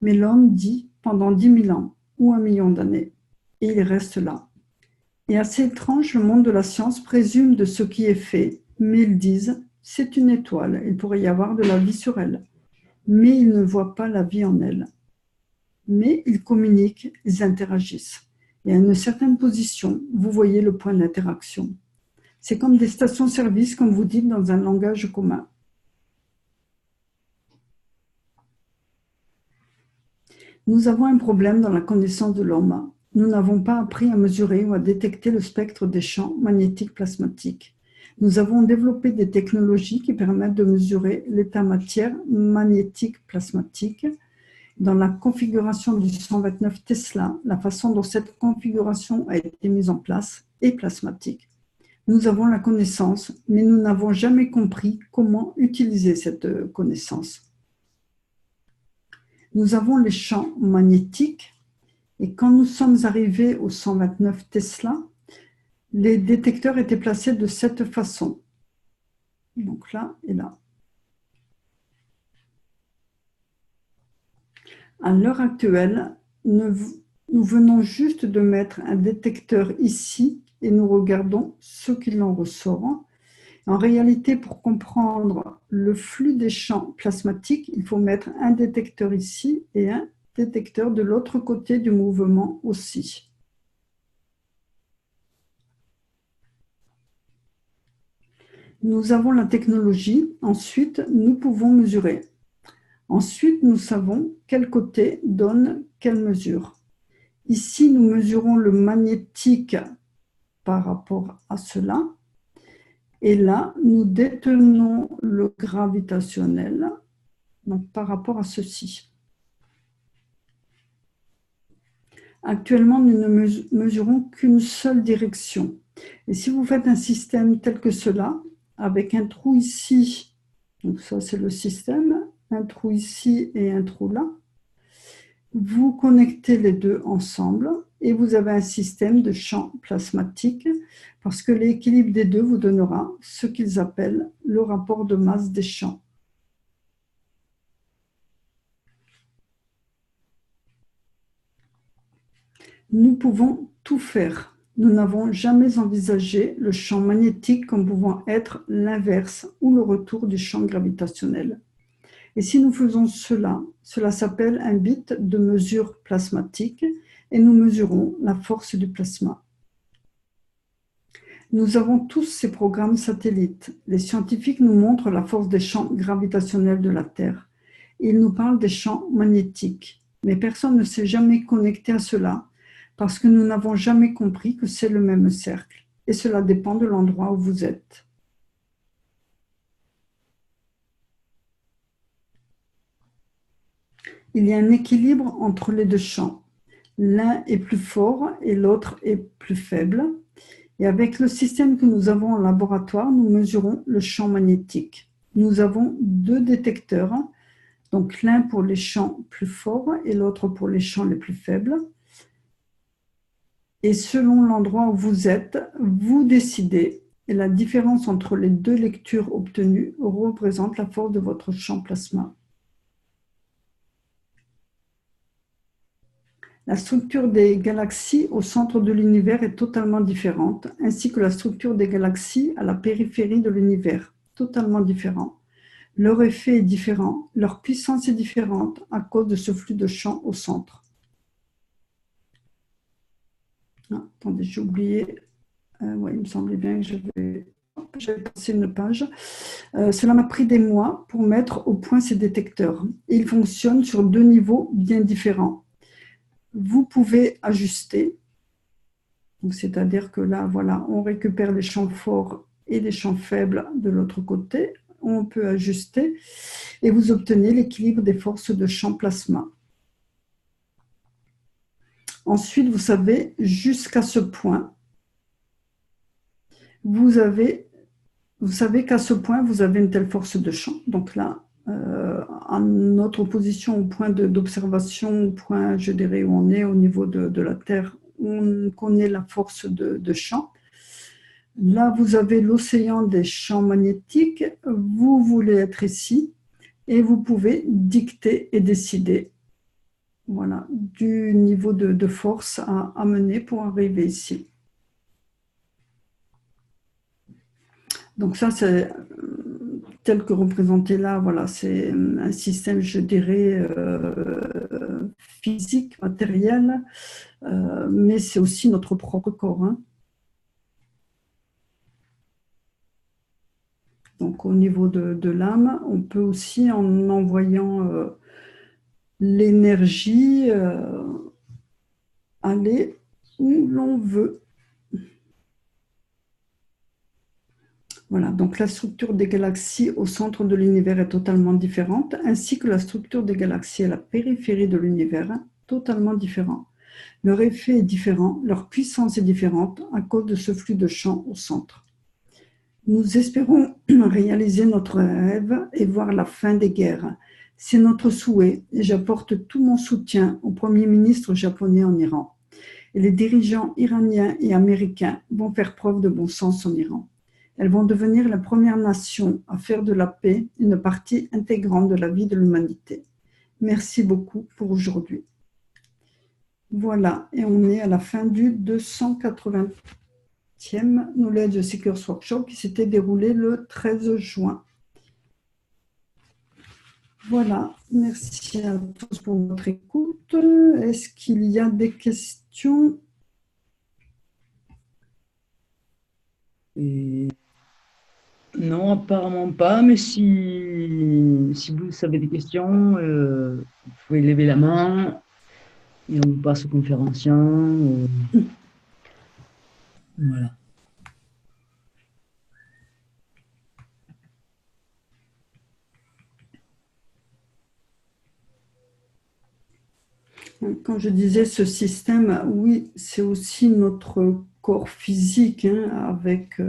Mais l'homme dit pendant 10 000 ans ou 1 million d'années, et il reste là. Et assez étrange, le monde de la science présume de ce qui est fait, mais ils disent c'est une étoile, il pourrait y avoir de la vie sur elle. Mais ils ne voient pas la vie en elle. Mais ils communiquent, ils interagissent. Et à une certaine position, vous voyez le point d'interaction. C'est comme des stations-service, comme vous dites, dans un langage commun. Nous avons un problème dans la connaissance de l'homme. Nous n'avons pas appris à mesurer ou à détecter le spectre des champs magnétiques plasmatiques. Nous avons développé des technologies qui permettent de mesurer l'état matière magnétique plasmatique. Dans la configuration du 129 Tesla, la façon dont cette configuration a été mise en place est plasmatique. Nous avons la connaissance, mais nous n'avons jamais compris comment utiliser cette connaissance. Nous avons les champs magnétiques et quand nous sommes arrivés au 129 Tesla, les détecteurs étaient placés de cette façon. Donc là et là. À l'heure actuelle, nous venons juste de mettre un détecteur ici et nous regardons ce qu'il en ressort. En réalité, pour comprendre le flux des champs plasmatiques, il faut mettre un détecteur ici et un détecteur de l'autre côté du mouvement aussi. Nous avons la technologie, ensuite nous pouvons mesurer. Ensuite, nous savons quel côté donne quelle mesure. Ici, nous mesurons le magnétique par rapport à cela. Et là, nous détenons le gravitationnel donc par rapport à ceci. Actuellement, nous ne mesurons qu'une seule direction. Et si vous faites un système tel que cela, avec un trou ici, donc ça c'est le système, un trou ici et un trou là, vous connectez les deux ensemble et vous avez un système de champs plasmatiques parce que l'équilibre des deux vous donnera ce qu'ils appellent le rapport de masse des champs. Nous pouvons tout faire. Nous n'avons jamais envisagé le champ magnétique comme pouvant être l'inverse ou le retour du champ gravitationnel. Et si nous faisons cela, cela s'appelle un bit de mesure plasmatique et nous mesurons la force du plasma. Nous avons tous ces programmes satellites. Les scientifiques nous montrent la force des champs gravitationnels de la Terre. Ils nous parlent des champs magnétiques. Mais personne ne s'est jamais connecté à cela parce que nous n'avons jamais compris que c'est le même cercle. Et cela dépend de l'endroit où vous êtes. Il y a un équilibre entre les deux champs. L'un est plus fort et l'autre est plus faible. Et avec le système que nous avons en laboratoire, nous mesurons le champ magnétique. Nous avons deux détecteurs, donc l'un pour les champs plus forts et l'autre pour les champs les plus faibles. Et selon l'endroit où vous êtes, vous décidez. Et la différence entre les deux lectures obtenues représente la force de votre champ plasma. La structure des galaxies au centre de l'univers est totalement différente, ainsi que la structure des galaxies à la périphérie de l'univers, totalement différent. Leur effet est différent, leur puissance est différente à cause de ce flux de champs au centre. Ah, attendez, j'ai oublié. Ouais, il me semblait bien que j'avais passé une page. Cela m'a pris des mois pour mettre au point ces détecteurs. Ils fonctionnent sur deux niveaux bien différents. Vous pouvez ajuster, c'est-à-dire que là, voilà, on récupère les champs forts et les champs faibles de l'autre côté. On peut ajuster et vous obtenez l'équilibre des forces de champ plasma. Ensuite, vous savez, jusqu'à ce point, vous savez qu'à ce point, vous avez une telle force de champ. Donc là, en notre position au point d'observation, au point, je dirais, où on est au niveau de la Terre, on connaît la force de champ. Là, vous avez l'océan des champs magnétiques. Vous voulez être ici et vous pouvez dicter et décider, voilà, du niveau de force à amener pour arriver ici. Donc ça, c'est tel que représenté là, voilà, c'est un système, je dirais, physique, matériel, mais c'est aussi notre propre corps. Hein. Donc au niveau de l'âme, on peut aussi, en envoyant l'énergie aller où l'on veut. Voilà, donc la structure des galaxies au centre de l'univers est totalement différente, ainsi que la structure des galaxies à la périphérie de l'univers, totalement différent. Leur effet est différent, leur puissance est différente à cause de ce flux de champ au centre. Nous espérons réaliser notre rêve et voir la fin des guerres. C'est notre souhait et j'apporte tout mon soutien au Premier ministre japonais en Iran. Et les dirigeants iraniens et américains vont faire preuve de bon sens en Iran. Elles vont devenir la première nation à faire de la paix une partie intégrante de la vie de l'humanité. Merci beaucoup pour aujourd'hui. Voilà, et on est à la fin du 280e Knowledge Seekers Workshop qui s'était déroulé le 13 juin. Voilà, merci à tous pour votre écoute. Est-ce qu'il y a des questions? Non, apparemment pas, mais si vous avez des questions, vous pouvez lever la main et on passe au conférencien. Voilà. Quand je disais ce système, oui, c'est aussi notre corps physique, hein, avec,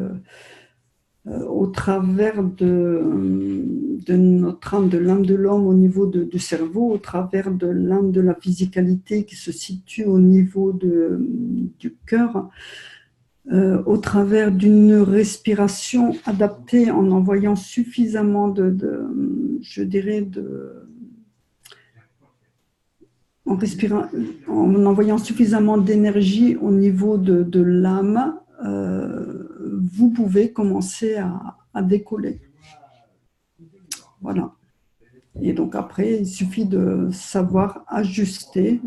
au travers de notre âme, de l'âme de l'homme au niveau du cerveau, au travers de l'âme de la physicalité qui se situe au niveau du cœur, au travers d'une respiration adaptée en envoyant suffisamment en envoyant suffisamment d'énergie au niveau de l'âme, vous pouvez commencer à décoller. Voilà. Et donc après, il suffit de savoir ajuster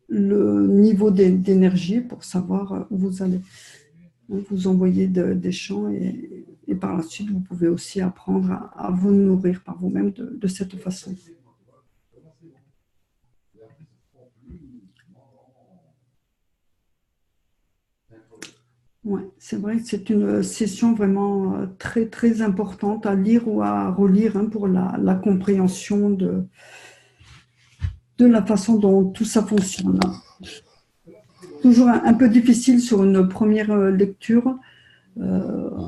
le niveau d'énergie pour savoir où vous allez. Vous envoyez des champs et par la suite, vous pouvez aussi apprendre à vous nourrir par vous-même de cette façon. Ouais, c'est vrai que c'est une session vraiment très, très importante à lire ou à relire, hein, pour la compréhension de la façon dont tout ça fonctionne. Toujours un peu difficile sur une première lecture.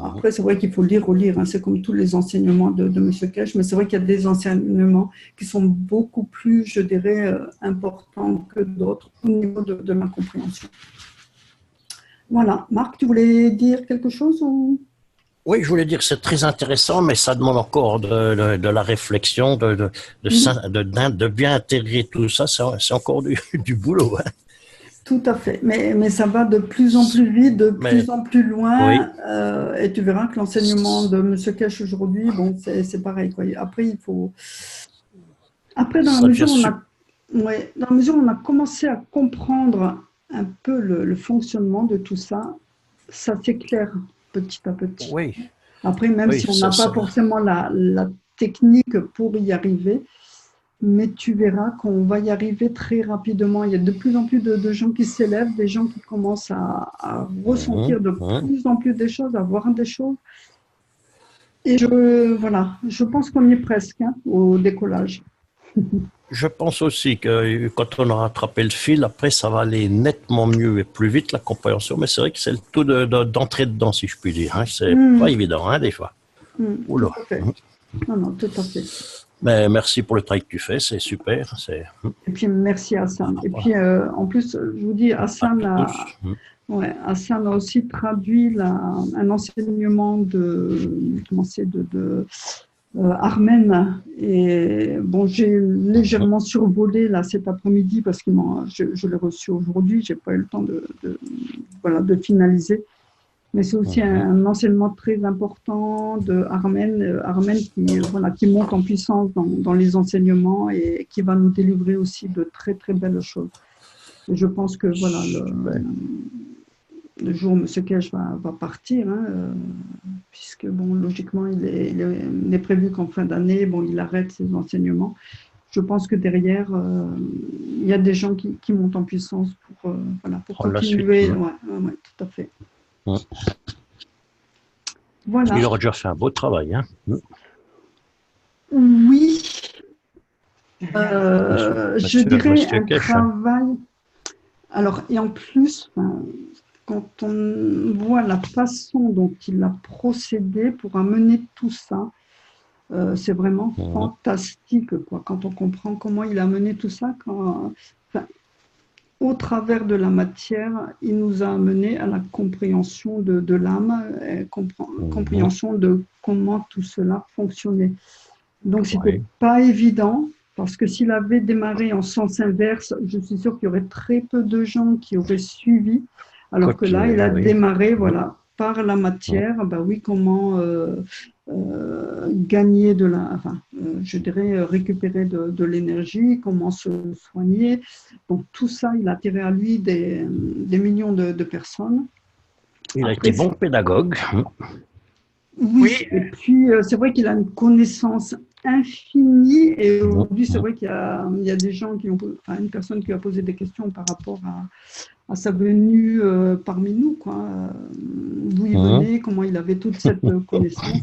Après, c'est vrai qu'il faut lire, relire, hein, c'est comme tous les enseignements de M. Keshe, mais c'est vrai qu'il y a des enseignements qui sont beaucoup plus, je dirais, importants que d'autres au niveau de ma compréhension. Voilà. Marc, tu voulais dire quelque chose ou... Oui, je voulais dire que c'est très intéressant, mais ça demande encore de la réflexion, de bien intégrer tout ça. C'est encore du boulot. Hein. Tout à fait. Mais ça va de plus en plus vite, de plus en plus loin. Oui. Et tu verras que l'enseignement de M. Keshe aujourd'hui, bon, c'est pareil, quoi. Après, il faut... Après, dans la mesure où on a commencé à comprendre un peu le fonctionnement de tout ça, ça s'éclaire petit à petit. Oui. Après, même si on n'a pas forcément la technique pour y arriver, mais tu verras qu'on va y arriver très rapidement. Il y a de plus en plus de gens qui s'élèvent, des gens qui commencent à ressentir de plus en plus des choses, à voir des choses. Et je pense qu'on y est presque, hein, au décollage. Je pense aussi que quand on a rattrapé le fil, après, ça va aller nettement mieux et plus vite, la compréhension. Mais c'est vrai que c'est le tout d'entrer dedans, si je puis dire. Hein. C'est pas évident, hein, des fois. Tout à fait. Non, tout à fait. Mais merci pour le travail que tu fais, c'est super. Et puis, merci à Hassan. Et puis, en plus, je vous dis, Hassan a aussi traduit un enseignement de Armen. Et bon, j'ai légèrement survolé là cet après-midi parce que je l'ai reçu aujourd'hui. J'ai pas eu le temps de finaliser. Mais c'est aussi un enseignement très important de Armen qui monte en puissance dans les enseignements et qui va nous délivrer aussi de très très belles choses. Et je pense que le jour où M. Cage va partir, hein, puisque bon, logiquement, il est prévu qu'en fin d'année, bon, il arrête ses enseignements. Je pense que derrière, il y a des gens qui montent en puissance pour continuer. Suite, ouais, tout à fait. Ouais. Voilà. Il aura déjà fait un beau travail. Hein. Oui. Monsieur Je dirais un Cage, travail. Alors, et en plus, quand on voit la façon dont il a procédé pour amener tout ça, c'est vraiment fantastique, quoi. Quand on comprend comment il a mené tout ça, au travers de la matière, il nous a amené à la compréhension de l'âme, compréhension de comment tout cela fonctionnait. Donc, c'était pas évident, parce que s'il avait démarré en sens inverse, je suis sûre qu'il y aurait très peu de gens qui auraient suivi, alors que là, il a démarré, voilà, par la matière, comment gagner je dirais récupérer de l'énergie, comment se soigner. Donc tout ça, il a attiré à lui des millions de personnes. Il a été bon pédagogue. Oui, et puis c'est vrai qu'il a une connaissance infinie, et aujourd'hui c'est vrai qu'il y a des gens une personne qui a posé des questions par rapport à sa venue parmi nous, quoi, d'où il venait, comment il avait toute cette connaissance,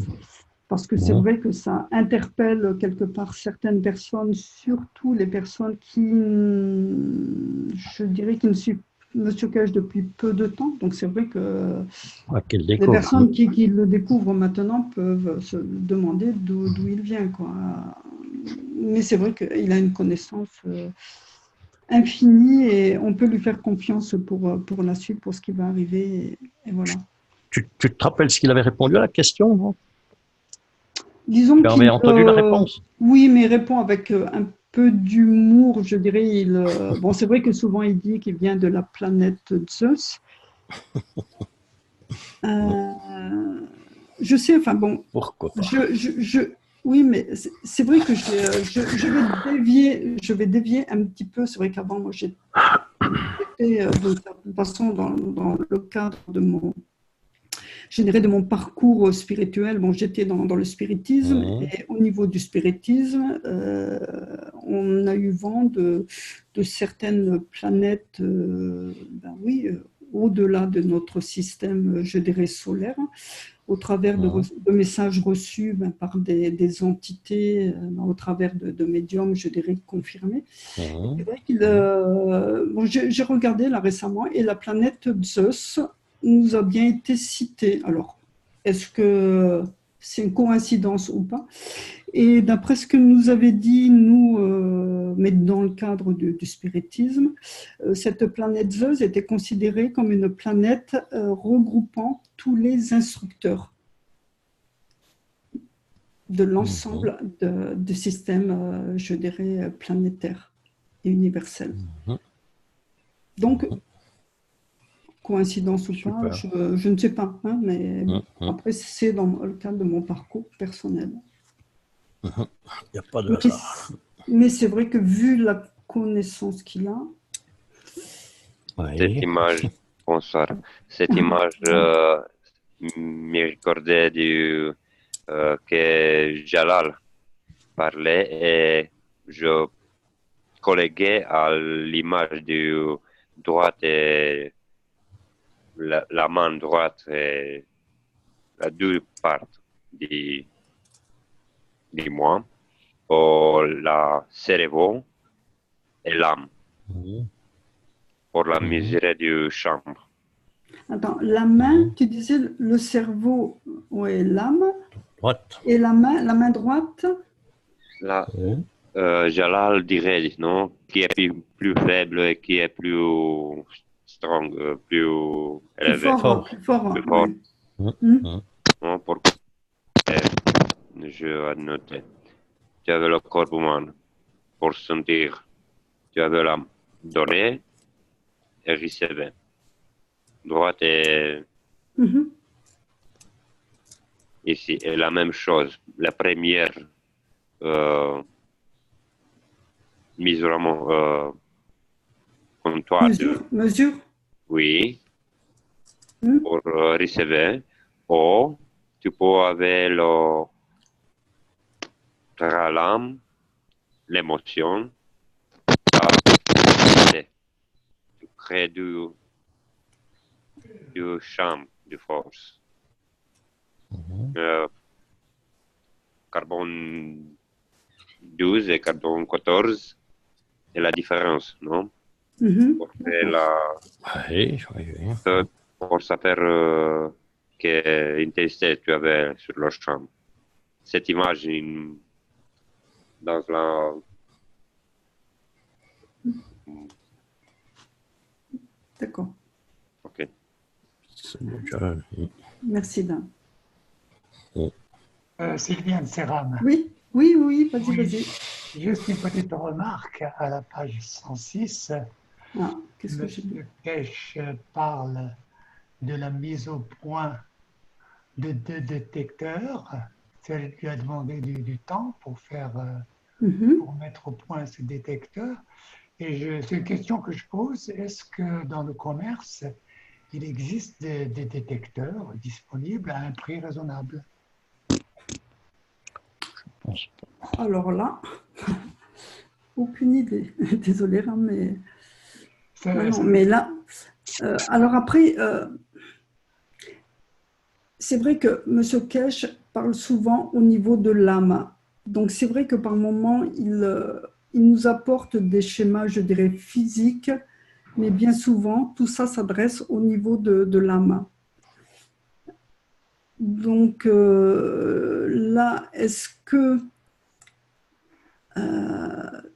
parce que c'est vrai que ça interpelle quelque part certaines personnes, surtout les personnes qui, je dirais, qui ne suivent Monsieur Cage depuis peu de temps. Donc c'est vrai que les personnes qui le découvrent maintenant peuvent se demander d'où il vient, quoi. Mais c'est vrai qu'il a une connaissance infinie, et on peut lui faire confiance pour la suite, pour ce qui va arriver. Et voilà. Tu te rappelles ce qu'il avait répondu à la question, non? Disons tu avais entendu la réponse? Oui, mais il répond avec un peu d'humour, je dirais. Bon, c'est vrai que souvent il dit qu'il vient de la planète Zeus. Je sais, enfin bon. Pourquoi pas? Oui, mais c'est vrai que je vais dévier un petit peu. C'est vrai qu'avant, moi, j'étais de toute façon dans le cadre de mon parcours spirituel. Bon, j'étais dans le spiritisme, et au niveau du spiritisme, on a eu vent de certaines planètes, au-delà de notre système, je dirais, solaire, au travers de messages reçus par des entités, au travers de médiums, je dirais, confirmés. C'est vrai j'ai regardé là récemment, et la planète Zeus nous a bien été citée. Alors, est-ce que c'est une coïncidence ou pas? Et d'après ce que nous avait dit, nous, mais dans le cadre du spiritisme, cette planète Zeus était considérée comme une planète regroupant tous les instructeurs de l'ensemble du système, je dirais, planétaire et universel. Donc, coïncidence ou pas, je ne sais pas, hein, mais après, c'est dans le cadre de mon parcours personnel. Il n'y a pas de hasard. Mais c'est vrai que vu la connaissance qu'il a... Cette image, bonsoir, cette image me recordait que Jalal parlait, et je colléguais à l'image du droite et la main droite et la deux parties de moi, pour la cerveau et l'âme, pour la mesure du chambre. Attends, la main, tu disais le cerveau, ouais, l'âme, droite. Et la main droite? Jalal dirait, non, qui est plus faible et qui est plus strong, plus élevé. Plus fort. Non, pour je vais noter. Tu avais le corps humain pour sentir. Tu avais l'âme donner et recevoir. Droite et ici est la même chose. La première mesurement comptoir. Mesure? Oui. Mm. pour recevoir, ou tu peux avoir la lame, l'émotion, tu crées du champ de force. Carbone 12 et carbone 14, c'est la différence, non? Mhm. Pour faire Oui, oui, oui. pour savoir quelle intensité tu avais sur le champ. Cette image dans la... D'accord. Ok. C'est bon, je- Merci, Dan. Sylviane Serram. Oui, oui, oui, vas-y, Oui. vas-y. Juste une petite remarque à la page 106. Ah, qu'est-ce que j'ai dit? Monsieur Kesch parle de la mise au point de 2 détecteurs. Ça lui a demandé du temps pour Mhm. pour mettre au point ces détecteurs. Et c'est une question que je pose. Est-ce que dans le commerce, il existe des détecteurs disponibles à un prix raisonnable? pense Alors là, aucune idée. Désolée, hein, mais... Non, mais là... alors après, c'est vrai que M. Kesch parle souvent au niveau de l'âme. Donc c'est vrai que par moments, il nous apporte des schémas, je dirais, physiques, mais bien souvent, tout ça s'adresse au niveau de l'âme. Donc là, est-ce que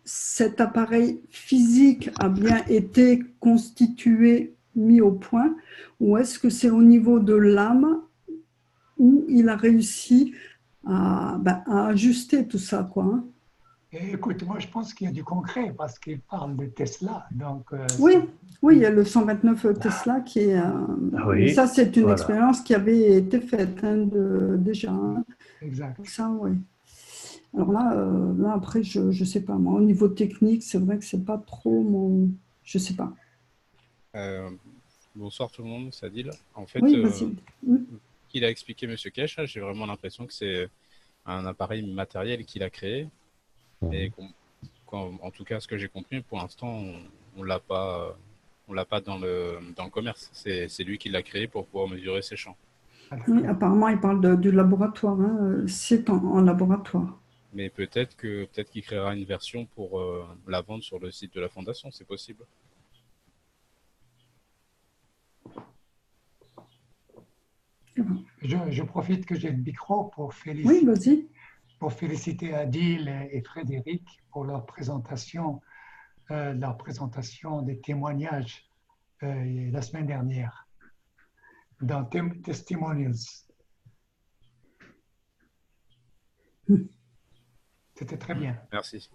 cet appareil physique a bien été constitué, mis au point, ou est-ce que c'est au niveau de l'âme où il a réussi à ajuster tout ça, quoi, hein. Et écoute, moi je pense qu'il y a du concret parce qu'il parle de Tesla. Donc, Oui, oui, il y a le 129 Tesla qui est... oui, mais ça, c'est une voilà. expérience qui avait été faite déjà, hein. exact. Ça, oui. Alors là après, je ne sais pas. Moi, au niveau technique, c'est vrai que c'est pas trop mon... Je sais pas. Bonsoir tout le monde, c'est Adil. En fait, Oui, vas-y. qu'il a expliqué Monsieur Kesh, j'ai vraiment l'impression que c'est un appareil matériel qu'il a créé. Et en tout cas, ce que j'ai compris, pour l'instant, on l'a pas dans le commerce. C'est lui qui l'a créé pour pouvoir mesurer ses champs. Oui, apparemment, il parle du laboratoire, hein. C'est en laboratoire. Mais peut-être qu'il créera une version pour la vendre sur le site de la fondation, c'est possible. Je profite que j'ai le micro pour Oui, vas-y. féliciter Adil et Frédéric pour leur présentation des témoignages la semaine dernière dans Testimonials. C'était très bien. Merci.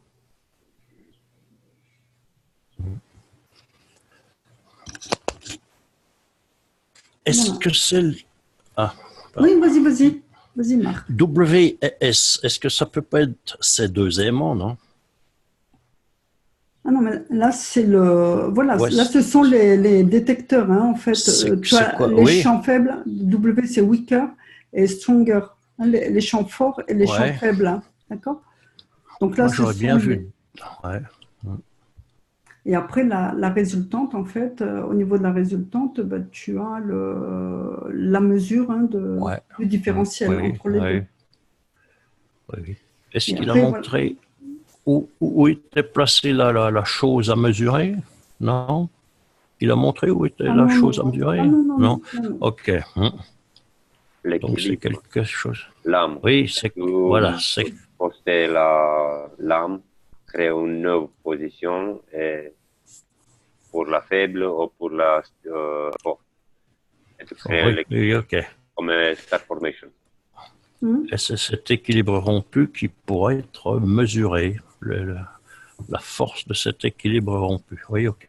Est-ce Voilà. que c'est le... Ah, Oui, vas-y. Vas-y, Marc. WS, est-ce que ça peut pas être ces deux aimants, non? Ah non, mais là, c'est le... Voilà, Ouais, là, ce sont les détecteurs, hein, en fait. Tu c'est as quoi? les Oui. champs faibles, W, c'est weaker, et stronger, hein, les champs forts et les champs Ouais. faibles, hein, d'accord? Donc là, Moi, ce j'aurais sont bien vu. Ouais. Et après, la résultante, en fait, au niveau de la résultante, bah, tu as la mesure, hein, Ouais. du différentiel Oui, entre les deux. oui. Est-ce Et qu'il a après, montré où était placée la chose à mesurer? Non? Il a montré où était Ah la non, chose à non. mesurer? Ah non. Ok. Donc c'est L'équilibre, quelque chose. l'âme. Oui, c'est voilà, c'est Poster l'âme, créer une nouvelle position et pour la faible ou pour la forte. Et tu crées l'équilibre oui, ok. comme un star formation. Et c'est cet équilibre rompu qui pourrait être mesuré, la force de cet équilibre rompu. Oui, ok.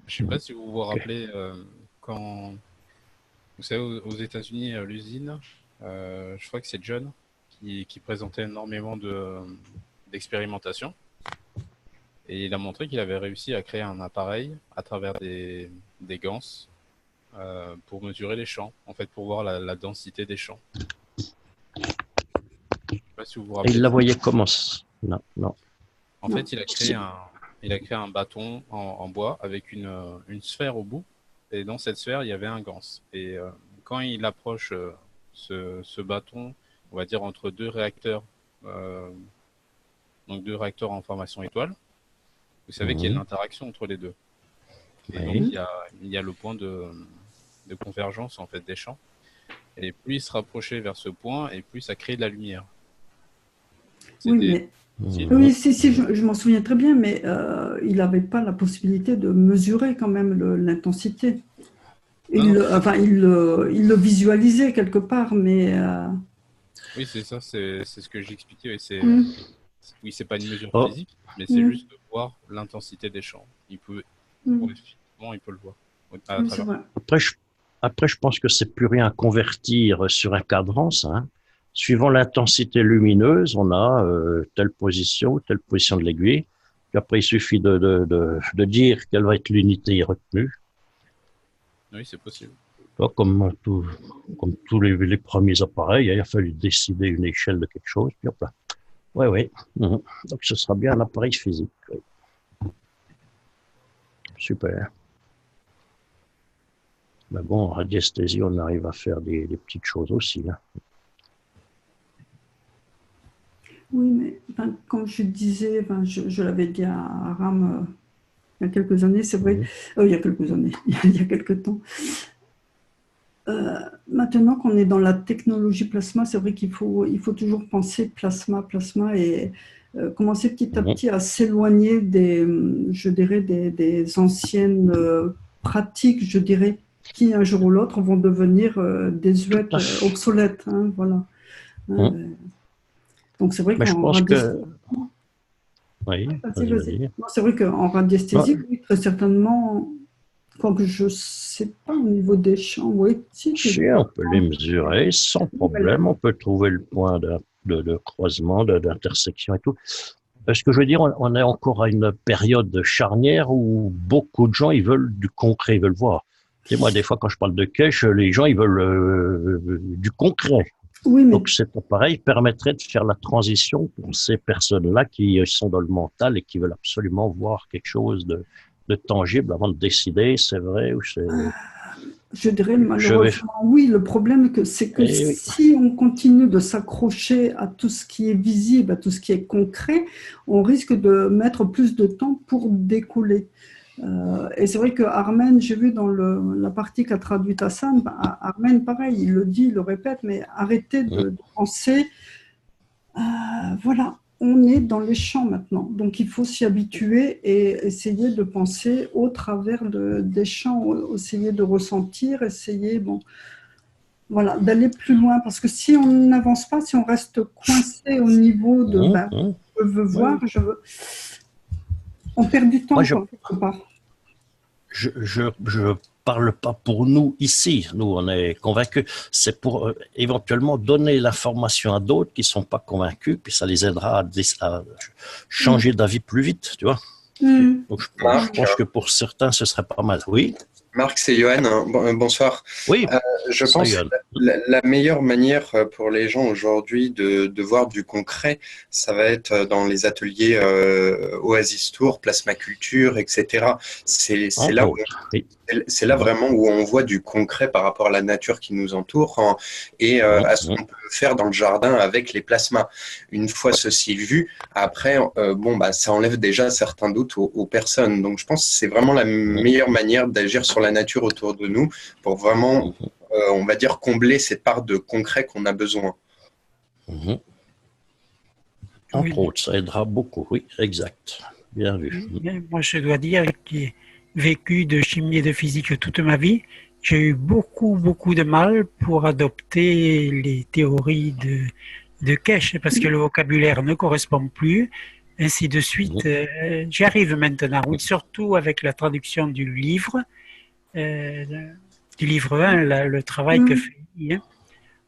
Je sais pas si vous vous rappelez quand, vous savez, aux États-Unis, à l'usine, je crois que c'est John qui présentait énormément d'expérimentations. Et il a montré qu'il avait réussi à créer un appareil à travers des ganses pour mesurer les champs, en fait, pour voir la densité des champs. Je sais pas si vous vous Et rappelez. il la voyait comment? Non, non. En fait, il a créé un bâton en bois avec une sphère au bout. Et dans cette sphère, il y avait un ganse. Et quand il approche ce bâton, on va dire entre deux réacteurs, donc deux réacteurs en formation étoile, vous savez qu'il y a une interaction entre les deux. Et donc, il y a le point de convergence en fait, des champs. Et plus il se rapprochait vers ce point, et plus ça crée de la lumière. Oui, oui, si, je m'en souviens très bien, mais il n'avait pas la possibilité de mesurer quand même l'intensité. Il le visualisait quelque part, mais... Oui, c'est ça, c'est ce que j'expliquais. Oui, c'est pas une mesure physique, mais c'est juste de voir l'intensité des champs. Il peut le voir. Après, je pense que c'est plus rien à convertir sur un cadran, ça, hein. Suivant l'intensité lumineuse, on a telle position de l'aiguille. Puis après, il suffit de dire quelle va être l'unité retenue. Oui, c'est possible. Comme tous les premiers appareils, il a fallu décider une échelle de quelque chose. Puis hop là. Oui. Donc, ce sera bien un appareil physique. Oui. Super. Mais bon, en radiesthésie, on arrive à faire des petites choses aussi. Hein. Oui, mais comme je disais, je l'avais dit à Aram il y a quelques années, c'est vrai, il y a quelques années, il y a quelques temps. Maintenant qu'on est dans la technologie plasma, c'est vrai qu'il faut toujours penser plasma et commencer petit à petit à s'éloigner des anciennes pratiques, je dirais, qui un jour ou l'autre vont devenir désuètes, obsolètes. Hein, voilà. Donc c'est vrai qu'en c'est vrai qu'en radiesthésie, oui, très certainement, quoique je ne sais pas au niveau des champs, oui, si on peut les mesurer sans problème, on peut trouver le point de croisement, d'intersection et tout. Ce que je veux dire, on est encore à une période charnière où beaucoup de gens, ils veulent du concret, ils veulent voir. Et moi, des fois, quand je parle de cache, les gens, ils veulent du concret. Oui, mais... Donc cet appareil permettrait de faire la transition pour ces personnes-là qui sont dans le mental et qui veulent absolument voir quelque chose de tangible avant de décider, c'est vrai ou c'est... Je dirais malheureusement oui. Le problème, c'est que si on continue de s'accrocher à tout ce qui est visible, à tout ce qui est concret, on risque de mettre plus de temps pour décoller. Et c'est vrai que Armen, j'ai vu dans la partie qu'a traduite Hassan, Armen, pareil, il le dit, il le répète, mais arrêtez de penser, voilà, on est dans les champs maintenant, donc il faut s'y habituer et essayer de penser au travers des champs, essayer de ressentir, essayer, voilà, d'aller plus loin, parce que si on n'avance pas, si on reste coincé au niveau de je veux voir, on perd du temps, quelque part. Je parle pas pour nous ici. Nous, on est convaincus. C'est pour éventuellement donner l'information à d'autres qui sont pas convaincus, puis ça les aidera à changer d'avis plus vite, tu vois. Donc, je pense que pour certains, ce serait pas mal. Oui. Marc, c'est Johan. Bonsoir. Oui. Je pense que la meilleure manière pour les gens aujourd'hui de voir du concret, ça va être dans les ateliers Oasis Tour, Plasma Culture, etc. C'est là vraiment où on voit du concret par rapport à la nature qui nous entoure et à ce qu'on peut faire dans le jardin avec les plasmas. Une fois ceci vu, après, ça enlève déjà certains doutes aux personnes. Donc, je pense que c'est vraiment la meilleure manière d'agir sur la nature autour de nous pour vraiment, on va dire, combler cette part de concret qu'on a besoin. Entre autres, ça aidera beaucoup. Oui, exact. Bien vu. Moi, je dois dire que j'ai vécu de chimie et de physique toute ma vie. J'ai eu beaucoup de mal pour adopter les théories de Keshe parce que le vocabulaire ne correspond plus, ainsi de suite. J'y arrive maintenant, oui, surtout avec la traduction du livre 1, le travail que fait Ian.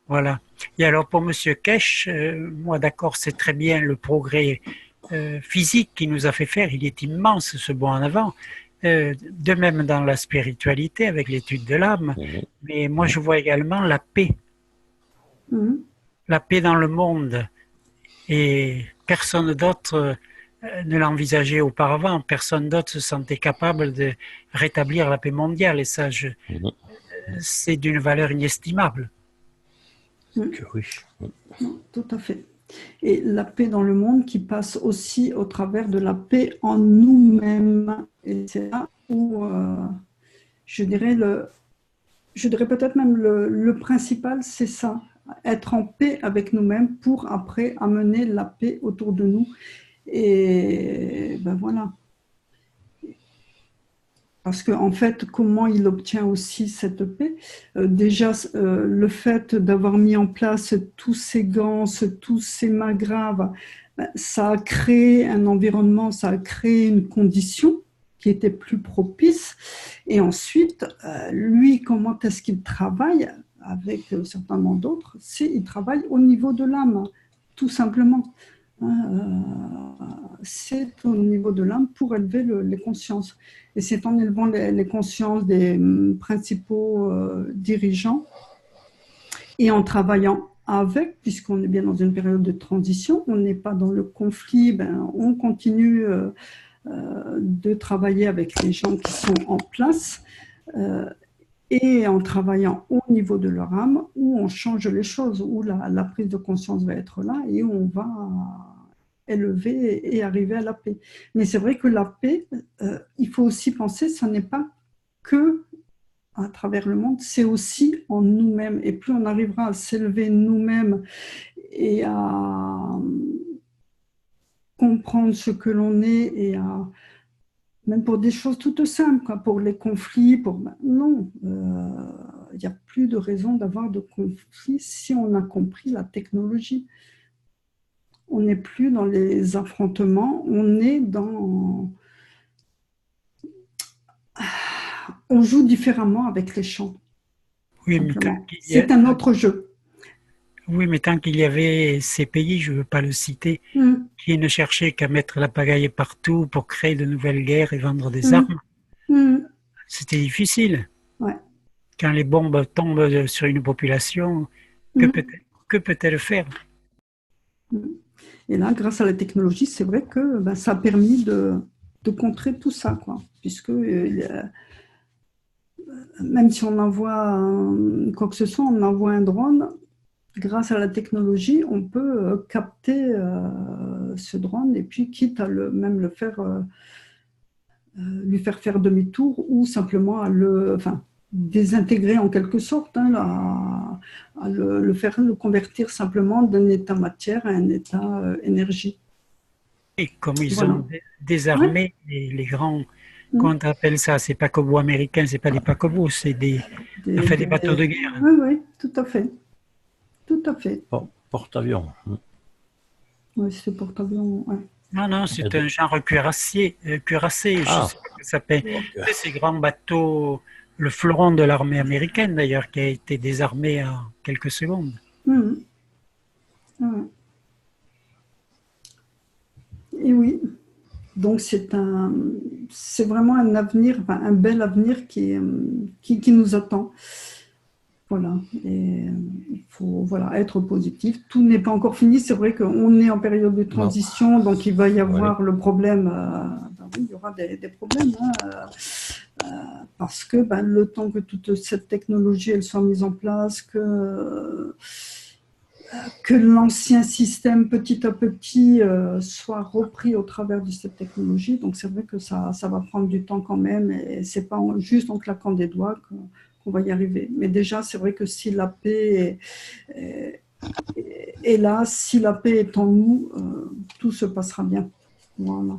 Voilà. Et alors pour Monsieur Keshe, moi d'accord, c'est très bien le progrès physique qu'il nous a fait faire, il est immense ce bond en avant. De même dans la spiritualité avec l'étude de l'âme, mais moi je vois également la paix. La paix dans le monde. Et personne d'autre ne l'envisageait auparavant. Personne d'autre se sentait capable de rétablir la paix mondiale. Et ça, c'est d'une valeur inestimable. Oui. Tout à fait. Et la paix dans le monde qui passe aussi au travers de la paix en nous-mêmes. Et c'est là où je dirais peut-être même le principal, c'est ça. Être en paix avec nous-mêmes pour après amener la paix autour de nous. Et ben voilà. Parce qu'en fait, comment il obtient aussi cette paix? Déjà, le fait d'avoir mis en place tous ces gants, tous ces magraves, ben, ça a créé un environnement, ça a créé une condition qui était plus propice. Et ensuite, lui, comment est-ce qu'il travaille avec certainement d'autres? Il travaille au niveau de l'âme, tout simplement. C'est au niveau de l'âme pour élever les consciences. Et c'est en élevant les consciences des principaux dirigeants et en travaillant avec, puisqu'on est bien dans une période de transition, on n'est pas dans le conflit, ben, on continue de travailler avec les gens qui sont en place et en travaillant au niveau de leur âme, où on change les choses, où la prise de conscience va être là et où on va élever et arriver à la paix. Mais c'est vrai que la paix, il faut aussi penser, ce n'est pas que à travers le monde, c'est aussi en nous-mêmes. Et plus on arrivera à s'élever nous-mêmes et à comprendre ce que l'on est et à même pour des choses toutes simples, quoi, pour les conflits, non, il n'y a plus de raison d'avoir de conflits si on a compris la technologie. On n'est plus dans les affrontements, on est dans... On joue différemment avec les champs. Oui, mais c'est un autre jeu. Oui, mais tant qu'il y avait ces pays, je ne veux pas le citer, qui ne cherchaient qu'à mettre la pagaille partout pour créer de nouvelles guerres et vendre des armes, c'était difficile. Ouais. Quand les bombes tombent sur une population, que peut-elle faire? Et là, grâce à la technologie, c'est vrai que ça a permis de contrer tout ça, quoi, puisque même si on envoie quoi que ce soit, on envoie un drone, grâce à la technologie, on peut capter ce drone et puis quitte à même le faire, lui faire demi-tour ou simplement à désintégrer en quelque sorte, à le convertir simplement d'un état matière à un état énergie. Et comme ils ont désarmé les grands, comment on appelle ça? C'est paquebots américains, c'est pas des paquebots, c'est des bateaux de guerre. Oui, tout à fait. Tout à fait. Porte-avions. Oui, c'est porte-avions. Ouais. Non, c'est un genre cuirassé, je sais pas comment ça s'appelle. Ces grands bateaux, le fleuron de l'armée américaine d'ailleurs, qui a été désarmé en quelques secondes. Et oui, donc c'est vraiment un avenir, un bel avenir qui nous attend. Voilà, et il faut être positif. Tout n'est pas encore fini. C'est vrai qu'on est en période de transition, donc il va y avoir le problème. Oui, il y aura des problèmes, parce que le temps que toute cette technologie elle soit mise en place, que l'ancien système petit à petit soit repris au travers de cette technologie. Donc c'est vrai que ça va prendre du temps quand même, et c'est pas juste en claquant des doigts qu'on va y arriver. Mais déjà, c'est vrai que si la paix est là, si la paix est en nous, tout se passera bien. Voilà.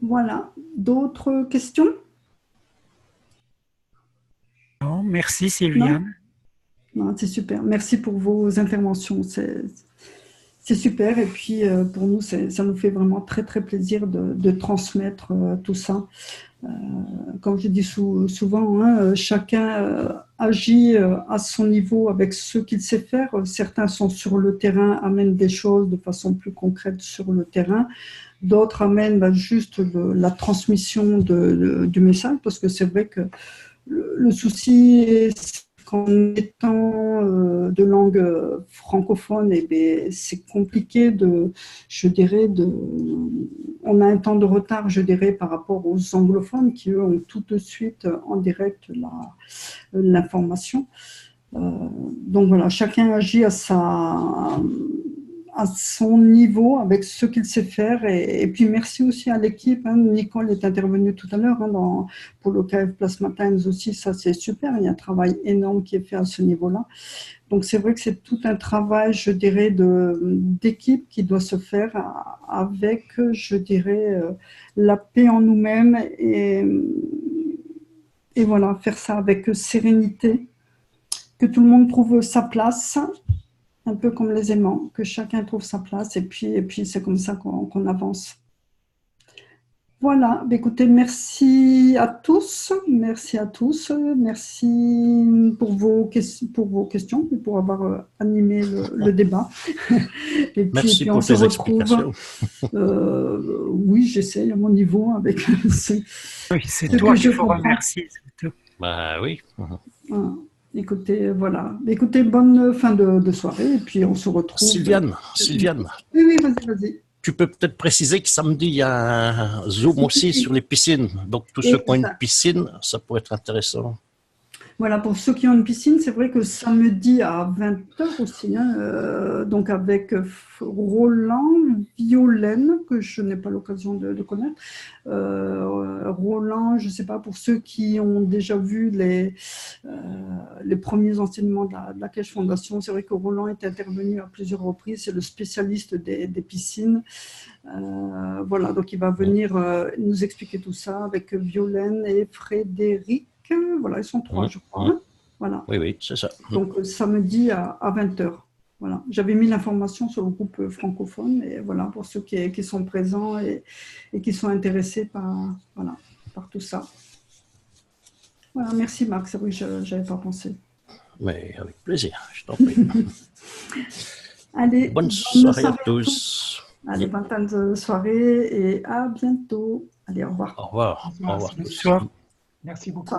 Voilà. D'autres questions? Non, merci Sylviane. Non, c'est super. Merci pour vos interventions. C'est super. Et puis, pour nous, ça nous fait vraiment très, très plaisir de transmettre tout ça. Comme je dis souvent, hein, chacun agit à son niveau avec ce qu'il sait faire. Certains sont sur le terrain, amènent des choses de façon plus concrète sur le terrain. D'autres amènent juste la transmission du message, parce que c'est vrai que le souci est qu'en étant de langue francophone, c'est compliqué on a un temps de retard, je dirais, par rapport aux anglophones qui, eux, ont tout de suite en direct l'information. Donc voilà, chacun agit à son niveau, avec ce qu'il sait faire. Et puis merci aussi à l'équipe. Hein. Nicole est intervenue tout à l'heure pour le KF Plasma Times aussi. Ça, c'est super. Il y a un travail énorme qui est fait à ce niveau-là. Donc c'est vrai que c'est tout un travail, je dirais, d'équipe qui doit se faire avec, je dirais, la paix en nous-mêmes et voilà, faire ça avec sérénité, que tout le monde trouve sa place. Un peu comme les aimants, que chacun trouve sa place, et puis c'est comme ça qu'on avance. Voilà, écoutez, merci à tous, merci pour vos questions, et pour avoir animé le débat. Et puis, merci on pour se tes retrouve. explications. Oui, j'essaye à mon niveau avec oui, c'est toi qu'il faut remercier. Bah oui. Voilà. Écoutez, voilà. Écoutez, bonne fin de soirée, et puis on se retrouve. Sylviane. Oui, vas-y. Tu peux peut-être préciser que samedi, il y a un Zoom aussi sur les piscines. Donc, tous ceux qui ont une piscine, ça pourrait être intéressant. Voilà, pour ceux qui ont une piscine, c'est vrai que samedi à 20h aussi, hein, donc avec Roland Violaine, que je n'ai pas l'occasion de connaître. Roland, je ne sais pas, pour ceux qui ont déjà vu les premiers enseignements de la Keshe Fondation, c'est vrai que Roland est intervenu à plusieurs reprises, c'est le spécialiste des piscines. Voilà, donc il va venir nous expliquer tout ça avec Violaine et Frédéric. Voilà, ils sont 3, je crois. Hein, voilà. Oui, c'est ça. Donc, samedi à 20h. Voilà. J'avais mis l'information sur le groupe francophone, et voilà, pour ceux qui sont présents et qui sont intéressés par tout ça. Voilà, merci Marc, c'est vrai que je n'avais pas pensé. Mais avec plaisir, je t'en prie. Allez, bonne soirée à tous. Allez, bonne fin de soirée et à bientôt. Allez, au revoir. Au revoir. Bonsoir. Bonsoir. Merci beaucoup.